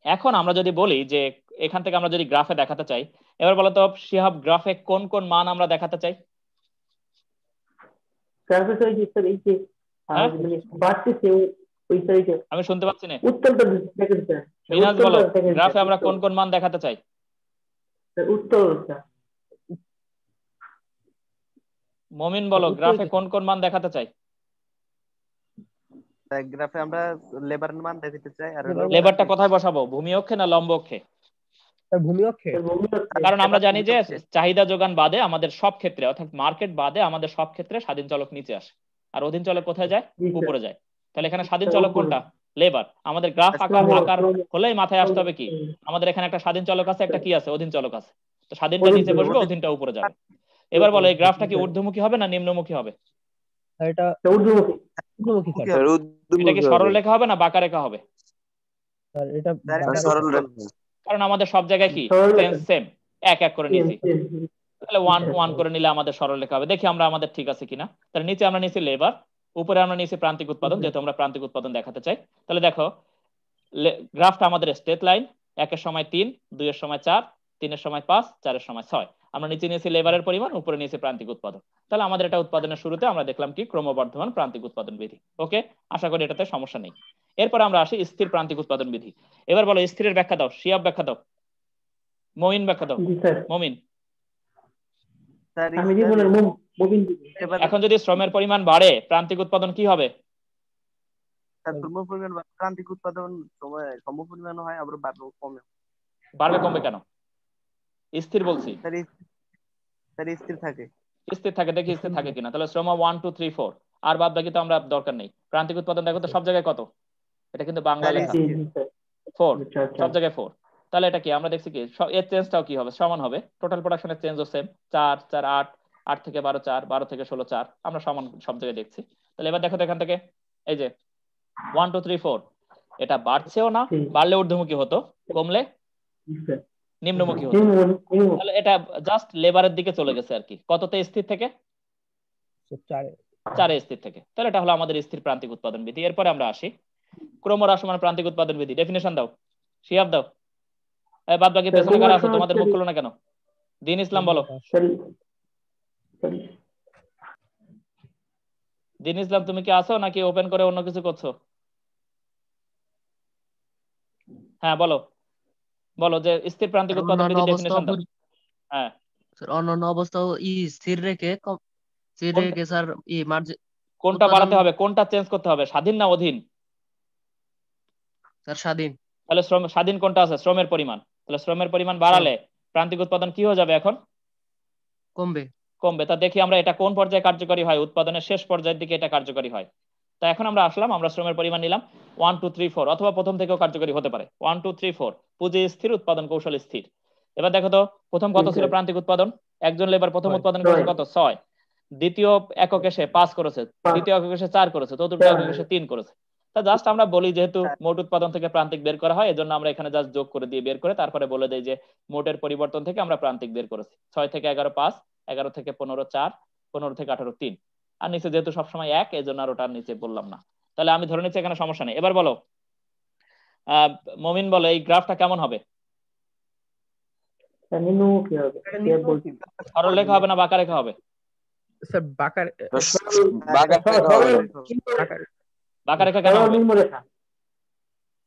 এখন আমরা যদি বলি যে এখান থেকে আমরা যদি গ্রাফে দেখাতে চাই, এবার বলো তো শিহাব, গ্রাফে কোন কোন মান আমরা দেখাতে চাই? তারপরে স্যার এই যে স্যার এই যে হ্যাঁ? মানে বাড়তেছে ওই সাইডে আমি শুনতে পাচ্ছি না। উত্তরটা দেখেন স্যার। মিনাজ বলো, উত্তরটা দেখেন গ্রাফে স্যার, আমরা কোন উত্তর। কোন মান দেখাতে চাই? স্যার উত্তর স্যার। মমিন বলো, গ্রাফে কোন কোন মান দেখাতে চাই? গ্রাফে আমরা লেবারের মান দেখাতে চাই, আর হলো লেবারটা কোথায় বসাবো, ভূমি অক্ষে না লম্ব অক্ষে? স্যার ভূমি অক্ষে। স্যার ভূমি অক্ষে। কারণ আমরা লেবার জানি যে ভূমি অক্ষে। চাহিদা যোগান বাদে আমাদের সব ক্ষেত্রে, অর্থাৎ মার্কেট বাদে আমাদের সব ক্ষেত্রে স্বাধীন চলক নিচে আসে, আর অধীন চলক কোথায় যায়? জি স্যার। উপরে যায়। তাহলে এখানে স্বাধীন স্যার, চলক উপরে। কোনটা? লেবার। আমাদের গ্রাফ আকার হলেই মাথায় আসতে হবে কি, হুম। আমাদের এখানে একটা স্বাধীন চলক আছে, একটা কি আছে? অধীন চলক আছে। তো স্বাধীনটা অধীন নিচে চলক, বসবে, অধীনটা উপরে যাবে। এবার বলো এই গ্রাফটা কি ঊর্ধ্বমুখী হবে না নিম্নমুখী হবে? স্যার এটা স্যার ঊর্ধ্বমুখী। ঊর্ধ্বমুখী স্যার। স্যার এটা কি উদ্যমী সরল হবে। রেখা হবে না বাঁকা রেখা হবে? স্যার এটা স্যার, স্যার বাঁকা সরল রেখা। রেখা। কারণ আমাদের সব জায়গায় কি সরল সেম রেখা। সেম এক এক করে নিয়েছি, তাহলে 1 1 করে নিলে আমাদের সরল রেখা হবে। দেখি আমরা আমাদের ঠিক আছে কিনা। তাহলে নিচে আমরা নিয়েছি লেবার, উপরে আমরা নিয়েছি প্রান্তিক উৎপাদন, যেহেতু আমরা প্রান্তিক উৎপাদন দেখাতে চাই। তাহলে দেখো গ্রাফটা আমাদের স্ট্রেট লাইন, 1 এর সময় 3, 2 এর সময় 4, 3 এর সময় 5, 4 এর সময় 6। আমরা নিচে নিয়েছি লেবারের পরিমাণ, উপরে নিয়েছি প্রান্তিক উৎপাদন। তাহলে আমাদের এটা উৎপাদনের শুরুতে আমরা দেখলাম কি ক্রমবর্ধমান প্রান্তিক উৎপাদন বিধি। ওকে, আশা করি এটাতে সমস্যা নেই। এরপর আমরা আসি স্থির প্রান্তিক উৎপাদন বিধি। এবার বলো স্থিরের ব্যাখ্যা দাও, শিয়াব ব্যাখ্যা দাও, মমিন ব্যাখ্যা দাও। জি স্যার। মমিন, স্যার আমি জীবনের মুবিন। এখন যদি শ্রমের পরিমাণ বাড়ে প্রান্তিক উৎপাদন কি হবে? পরিমাণ প্রান্তিক উৎপাদন সময় সম পরিমাণ হয়, আবার বাড়বে কমে। বাড়বে কমবে কেন? স্থির বলছি। স্যার স্থির থাকে। স্থির থাকে, দেখি স্থির থাকে কিনা। তাহলে শ্রম 1 2 3 4, আর বাদ বাকি তো আমরা দরকার নেই। প্রান্তিক উৎপাদন দেখো তো সব জায়গায় কত? এটা কিন্তু বাংলা স্যার লেখা, জি জি স্যার। 4, আচ্ছা আচ্ছা। সব জায়গায় 4। তাহলে এটা কি আমরা দেখছি কি এর চেঞ্জটাও কি হবে? সমান হবে। টোটাল প্রোডাকশনের চেঞ্জও সেম, 4 4 8, 8 থেকে 12 4, 12 থেকে 16 4, আমরা সমান সব জায়গায় দেখছি। তাহলে এবার দেখো তো এখান থেকে এই যে 1 2 3 4, এটা বাড়ছেও না, জি। বাড়লে ঊর্ধ্বমুখী হতো, কমলে জি স্যার। নিম্নমুখী হতো। তাহলে এটা জাস্ট লেবারের দিকে চলে গেছে আর কি। কততে স্থির থেকে? স্যার 4 স্থির থেকে। তাহলে এটা হলো আমাদের স্থির প্রান্তিক উৎপাদন বিধি। এরপরে আমরা আসি ক্রমহ্রাসমান প্রান্তিক উৎপাদন বিধি। ডেফিনেশন দাও, শিয়াব দাও। বাদ বাকি পেছনে কারা আছে? তোমাদের মুখ খুলো না কেন? দিন ইসলাম বলো। দিন ইসলাম তুমি কি আছো নাকি ওপেন করে অন্য কিছু করছো? হ্যাঁ বলো, বলো যে স্থির প্রান্তিক উৎপাদন বিধি ডেফিনেশন দাও। হ্যাঁ, অন্যান্য অবস্থাও স্থির রেখে স্যার কোনটা বাড়াতে হবে, কোনটা চেঞ্জ করতে হবে, স্বাধীন না অধীন? স্যার স্বাধীন। তাহলে স্বাধীন কোনটা আছে? শ্রমের পরিমাণ। তাহলে শ্রমের পরিমাণ বাড়ালে প্রান্তিক উৎপাদন কি হয়ে যাবে? এখন কমবে। কমবে। তা দেখি আমরা এটা কোন পর্যায়ে কার্যকরী হয়? উৎপাদনের শেষ পর্যায়ের দিকে এটা কার্যকরী হয়। তা এখন আমরা আসলাম, আমরা শ্রমের পরিমাণ নিলাম 1 2 3 4, অথবা প্রথম থেকেও কার্যকরী হতে পারে 1 2 3 4। পুঁজি স্থির, উৎপাদন কৌশল স্থির। এবার দেখো তো প্রথম কত ছিল প্রান্তিক উৎপাদন? একজন লেবার প্রথম উৎপাদন করেছে কত? 6। দ্বিতীয় এককে সে 5 করেছে, তৃতীয় এককে সে 4 করেছে, চতুর্থ এককে সে 3 করেছে। তা জাস্ট আমরা বলি যেহেতু মোট উৎপাদন থেকে প্রান্তিক বের করা হয়, এজন্য আমরা এখানে জাস্ট যোগ করে দিয়ে বের করে তারপরে বলে দেই যে মোটের পরিবর্তন থেকে আমরা প্রান্তিক বের করেছি। 6 থেকে 11 5, 11 থেকে 15 4, 15 থেকে 18 3। আর নিচে যেহেতু সবসময় 1, এজন্য আর ওটার নিচে বললাম না। তাহলে আমি ধরে নিচ্ছি এখানে সমস্যা নেই। এবার বলো মমিন বলে এই গ্রাফটা কেমন হবে? নিম্নমুখী হবে। এটা কে নিম্নমুখী। বলছে? সরল রেখা হবে না বাঁকা রেখা হবে? স্যার বাঁকা বাঁকা রেখা হবে। বাঁকা বাঁকা রেখা কেন সরল হবে? নিম্নরেখা।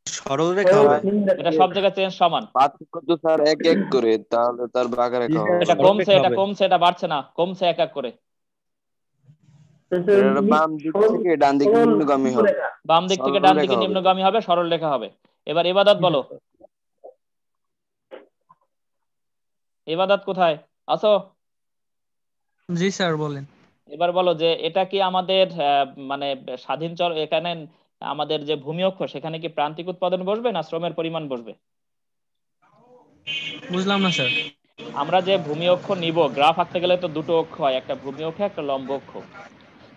সরল রেখা সরল হবে। নিম্নরেখা। এটা সব জায়গায় চেঞ্জ সমান। পার্থক্য তো স্যার এক এক করে, তাহলে তার বাঁকা রেখা হবে এটা না। কমছে, সরল এটা হবে। কমছে, এটা বাড়ছে না, কমছে এক এক করে। এটা বাম দিক থেকে ডান দিকে সরল নিম্নগামী হবে। নিম্নরেখা। বাম দিক থেকে সরল ডান রেখা দিকে হবে। নিম্নগামী হবে, সরল রেখা হবে। এবার ইবাদত বলো, ইবাদত কোথায় আসো? জি স্যার বলেন। এবার বলো যে এটা কি আমাদের মানে স্বাধীন চর, এখানে আমাদের যে ভূমি অক্ষ সেখানে কি প্রান্তিক উৎপাদন বসবে না শ্রমের পরিমাণ বসবে? বুঝলাম না স্যার। আমরা যে ভূমি অক্ষ নিব, গ্রাফ আঁকতে গেলে তো দুটো অক্ষ হয়, একটা ভূমি অক্ষ একটা লম্ব অক্ষ।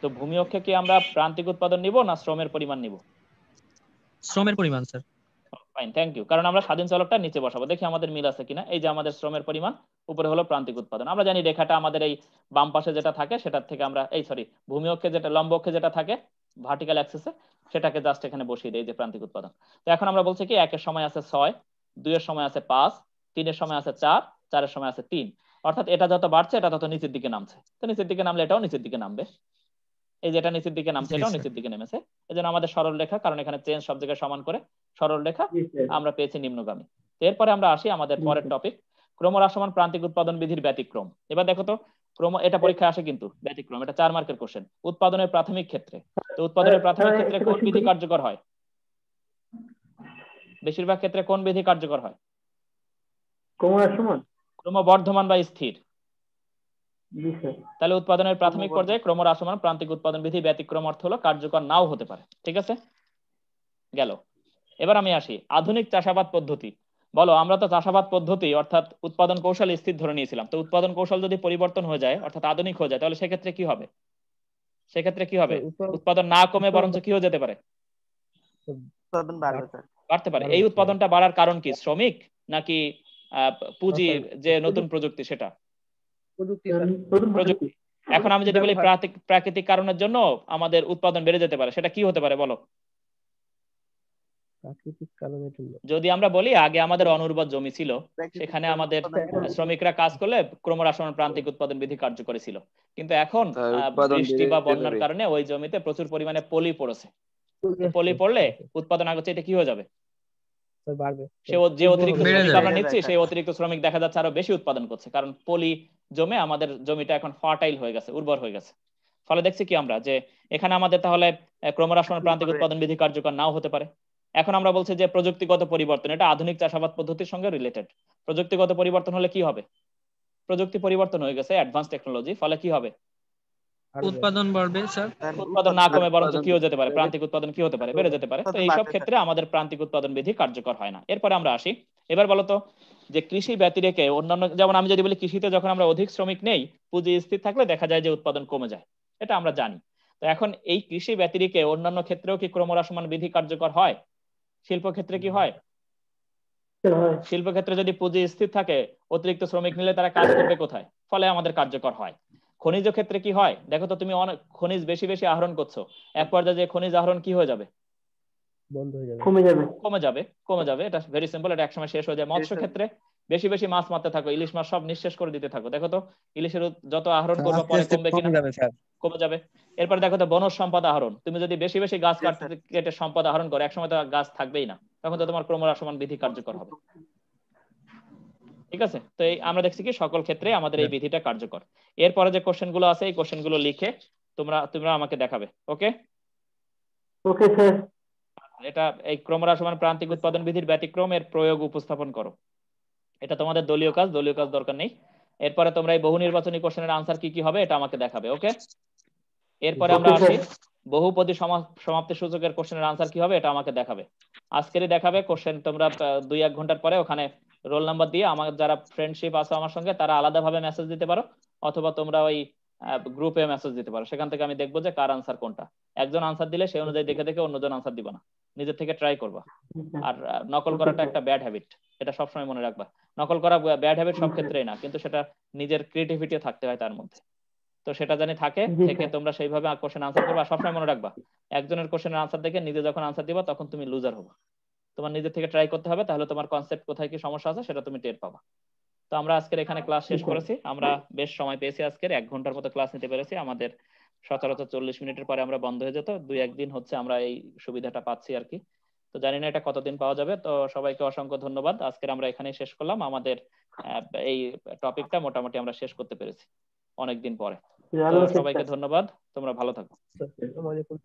তো ভূমি অক্ষে কি আমরা প্রান্তিক উৎপাদন নিব না শ্রমের পরিমাণ নিব? শ্রমের পরিমাণ স্যার। Fine, thank you. কারণ আমরা স্বাধীন চলকটা নিচে বসাবো, দেখি আমাদের মিল আছে কিনা। এই যে আমাদের শ্রমের পরিমাণ, উপরে হলো প্রান্তিক উৎপাদন। আমরা জানি রেখাটা আমাদের এই বাম পাশে যেটা থাকে সেটার থেকে আমরা ভূমি অক্ষে যেটা, লম্ব অক্ষে যেটা থাকে ভার্টিক্যাল অ্যাক্সিসে, সেটাকে জাস্ট এখানে বসিয়ে দেই, যে প্রান্তিক উৎপাদন। তো এখন আমরা বলছি কি, 1 এর সময় আছে 6, 2 এর সময় আছে 5, 3 এর সময় আছে 4, 4 এর সময় আছে 3। অর্থাৎ এটা যত বাড়ছে এটা তত নিচের দিকে নামছে। তো নিচের দিকে নামলে এটাও নিচের দিকে নামবে। এই যেটা নিচের দিকে নামছে জি এটাও স্যার। নিচের দিকে নেমেছে। এজন্য আমাদের সরল রেখা, কারণ এখানে চেঞ্জ সব জায়গায় সমান করে, সরল রেখা জি স্যার। আমরা পেয়েছি নিম্নগামী। তো এরপরে আমরা আসি আমাদের পরের টপিক, ক্রমহ্রাসমান প্রান্তিক উৎপাদন বিধির ব্যতিক্রম। এবার দেখো তো, এটা পরীক্ষায় আসে কিন্তু ব্যতিক্রম, এটা 4 মার্কের কোশ্চেন। উৎপাদনের প্রাথমিক ক্ষেত্রে, তো উৎপাদনের প্রাথমিক ক্ষেত্রে কোন বিধি কার্যকর হয়? বেশিরভাগ ক্ষেত্রে কোন বিধি কার্যকর হয়? ক্রমহ্রাসমান। ক্রমবর্ধমান বা স্থির। জি স্যার। তাহলে উৎপাদনের প্রাথমিক পর্যায়ে ক্রমহ্রাসমান প্রান্তিক উৎপাদন বিধি ব্যতিক্রম অর্থ হলো কার্যকর নাও হতে পারে। ঠিক আছে, গেল। এবার আমি আসি আধুনিক চাষাবাদ পদ্ধতি। বলো, আমরা তো চাষাবাদ পদ্ধতি অর্থাৎ উৎপাদন কৌশল স্থির ধরে নিয়েছিলাম। তো উৎপাদন কৌশল যদি পরিবর্তন হয়ে যায় অর্থাৎ আধুনিক হয়ে যায়, তাহলে সেক্ষেত্রে কি হবে? সেক্ষেত্রে কি হবে? উৎপাদন না কমে বরঞ্চ কি হয়ে যেতে পারে? উৎপাদন বাড়বে স্যার। বাড়তে পারে। এই উৎপাদনটা বাড়ার কারণ কি? শ্রমিক নাকি পুঁজি, যে নতুন প্রযুক্তি সেটা? প্রযুক্তি। এখন আমি যদি বলি প্রাকৃতিক কারণের জন্য আমাদের উৎপাদন বেড়ে যেতে পারে, সেটা কি হতে পারে বলো? প্রাকৃতিক কারণের জন্য যদি আমরা বলি আগে আমাদের অনুর্বর জমি ছিল, সেখানে আমাদের শ্রমিকরা কাজ করলে ক্রমহ্রাসমান প্রান্তিক উৎপাদন বিধি কার্যকরী ছিল। কিন্তু এখন তাই উৎপাদন বৃষ্টি বেড়ে বা যেতে বন্যার পারে। কারণে ওই জমিতে প্রচুর পরিমাণে পলি পড়েছে। তো পলি পড়লে উৎপাদন আগের চাইতে কি হয়ে যাবে? বাড়বে। যে অতিরিক্ত বেড়ে শ্রমিক যাবে। আমরা নিচ্ছি, সেই অতিরিক্ত শ্রমিক দেখা যাচ্ছে আরো বেশি উৎপাদন করছে, কারণ পলি জমে আমাদের জমিটা এখন ফার্টাইল হয়ে গেছে, উর্বর হয়ে গেছে। ফলে দেখছি কি আমরা, যে এখানে আমাদের তাহলে ক্রমহ্রাসমান প্রান্তিক উৎপাদন বিধি কার্যকর নাও হতে পারে। এখন আমরা বলছি যে প্রযুক্তিগত পরিবর্তন, এটা আধুনিক চাষাবাদ পদ্ধতির সঙ্গে রিলেটেড। প্রযুক্তিগত পরিবর্তন হলে কি হবে? প্রযুক্তি পরিবর্তন হয়ে গেছে, অ্যাডভান্স টেকনোলজি, ফলে কি হবে? উৎপাদন বাড়বে স্যার। উৎপাদন না কমে বরঞ্চ কি হয়ে যেতে পারে? প্রান্তিক উৎপাদন কি হতে পারে? বেড়ে যেতে পারে। তো এইসব ক্ষেত্রে আমাদের প্রান্তিক উৎপাদন বিধি কার্যকর হয় না। এরপরে আমরা আসি, এবার বলতো যে কৃষি ব্যতি রেখে অন্যান্য, যেমন আমি যদি বলি কৃষিতে যখন আমরা অধিক শ্রমিক নেই, পুঁজি স্থির থাকলে দেখা যায় যে উৎপাদন কমে যায়, এটা আমরা জানি। তো এখন এই কৃষি ব্যতিরেকে অন্যান্য ক্ষেত্রেও কি ক্রমহ্রাসমান বিধি কার্যকর হয়? শিল্প ক্ষেত্রে কি হয়? শিল্প ক্ষেত্রে যদি পুঁজি স্থির থাকে, অতিরিক্ত শ্রমিক নিলে তারা কাজ করবে কোথায়? ফলে আমাদের কার্যকর হয়। খনিজ ক্ষেত্রে কি হয়? দেখো তো, তুমি অনেক খনিজ বেশি বেশি আহরণ করছো, এক পর্যায়ে যে খনিজ আহরণ কি হয়ে যাবে? বন্ধ হয়ে যাবে। কমে যাবে। কমে যাবে, কমে যাবে। এটা ভেরি সিম্পল, এটা একসময় শেষ হয়ে যায়। মৎস্য ক্ষেত্রে বেশি বেশি মাছ মারতে থাকো, ইলিশ মাছ সব নিঃশেষ করে দিতে থাকো, দেখো তো ইলিশের যত আহরণ করবে পরে কমবে কিনা? কমে যাবে। এরপর দেখো তো বনজ সম্পদ আহরণ, তুমি যদি বেশি বেশি গাছ কেটে সম্পদ আহরণ করো, একসময় তো গাছ থাকবেই না, তখন তো তোমার ক্রমহ্রাসমান বিধি কার্যকর হবে। ঠিক আছে, তো এই আমরা দেখছি কি সকল ক্ষেত্রে আমাদের এই বিধিটা কার্যকর। এরপরে যে কোশ্চেন গুলো আছে, এই কোশ্চেন গুলো লিখে তোমরা আমাকে দেখাবে। ওকে ওকে স্যার। এটা এই ক্রমহ্রাসমান প্রান্তিক উৎপাদন বিধির ব্যতিক্রম এর প্রয়োগ উপস্থাপন করো। এটা তোমাদের দলীয় কাজ দরকার নেই। এরপরে তোমরা এই বহু নির্বাচনী কোশ্চেনের আনসার কি কি হবে এটা আমাকে দেখাবে। ওকে, এরপরে আমরা আসি বহুপদী সমাপ্তি সূচকের কোশ্চেনের আনসার কি হবে এটা আমাকে দেখাবে। আজকেরই দেখাবে কোশ্চেন। তোমরা 2-1 ঘন্টার পরে ওখানে রোল নাম্বার দিয়ে আমার যারা ফ্রেন্ডশিপ আছে আমার সঙ্গে, তারা আলাদাভাবে মেসেজ দিতে পারো, অথবা তোমরা ওই গ্রুপে মেসেজ দিতে পারো। সেখান থেকে আমি দেখবো যে কার আনসার কোনটা। একজন আনসার দিলে সেই অনুযায়ী দেখে দেখে অন্যজন আনসার দিবা না, নিজের থেকে ট্রাই করবা। আর নকল করাটা একটা ব্যাড হ্যাবিট, এটা সবসময় মনে রাখবা। নকল করা ব্যাড হ্যাবিট সব ক্ষেত্রেই না, কিন্তু সেটা নিজের ক্রিয়েটিভিটি থাকতে হয় তার মধ্যে। তো সেটা জানি থেকে তোমরা সেইভাবে কোশ্চেন আনসার করবা। সবসময় মনে রাখবা, একজনের কোশ্চেনের আনসার দেখে নিজে যখন আনসার দিবা তখন তুমি লুজার হবা। তোমার নিজে থেকে ট্রাই করতে হবে, তাহলে তোমার কনসেপ্ট কোথায় কি সমস্যা আছে সেটা তুমি টের পাবা। তো আমরা আজকের এখানে ক্লাস শেষ করেছি। আমরা বেশ সময় পেয়েছি, আজকের 1 ঘন্টার মতো ক্লাস নিতে পেরেছি। আমাদের সচরাচর 40 মিনিটের পরে আমরা বন্ধ হয়ে যেত, 2-1 দিন হচ্ছে আমরা এই সুবিধাটা পাচ্ছি আর কি। তো জানি না এটা কতদিন পাওয়া যাবে। তো সবাইকে অসংখ্য ধন্যবাদ। আজকের আমরা এখানেই শেষ করলাম। আমাদের এই টপিকটা মোটামুটি আমরা শেষ করতে পেরেছি অনেকদিন পরে। তো সবাইকে ধন্যবাদ, তোমরা ভালো থাকো। আসসালামু আলাইকুম।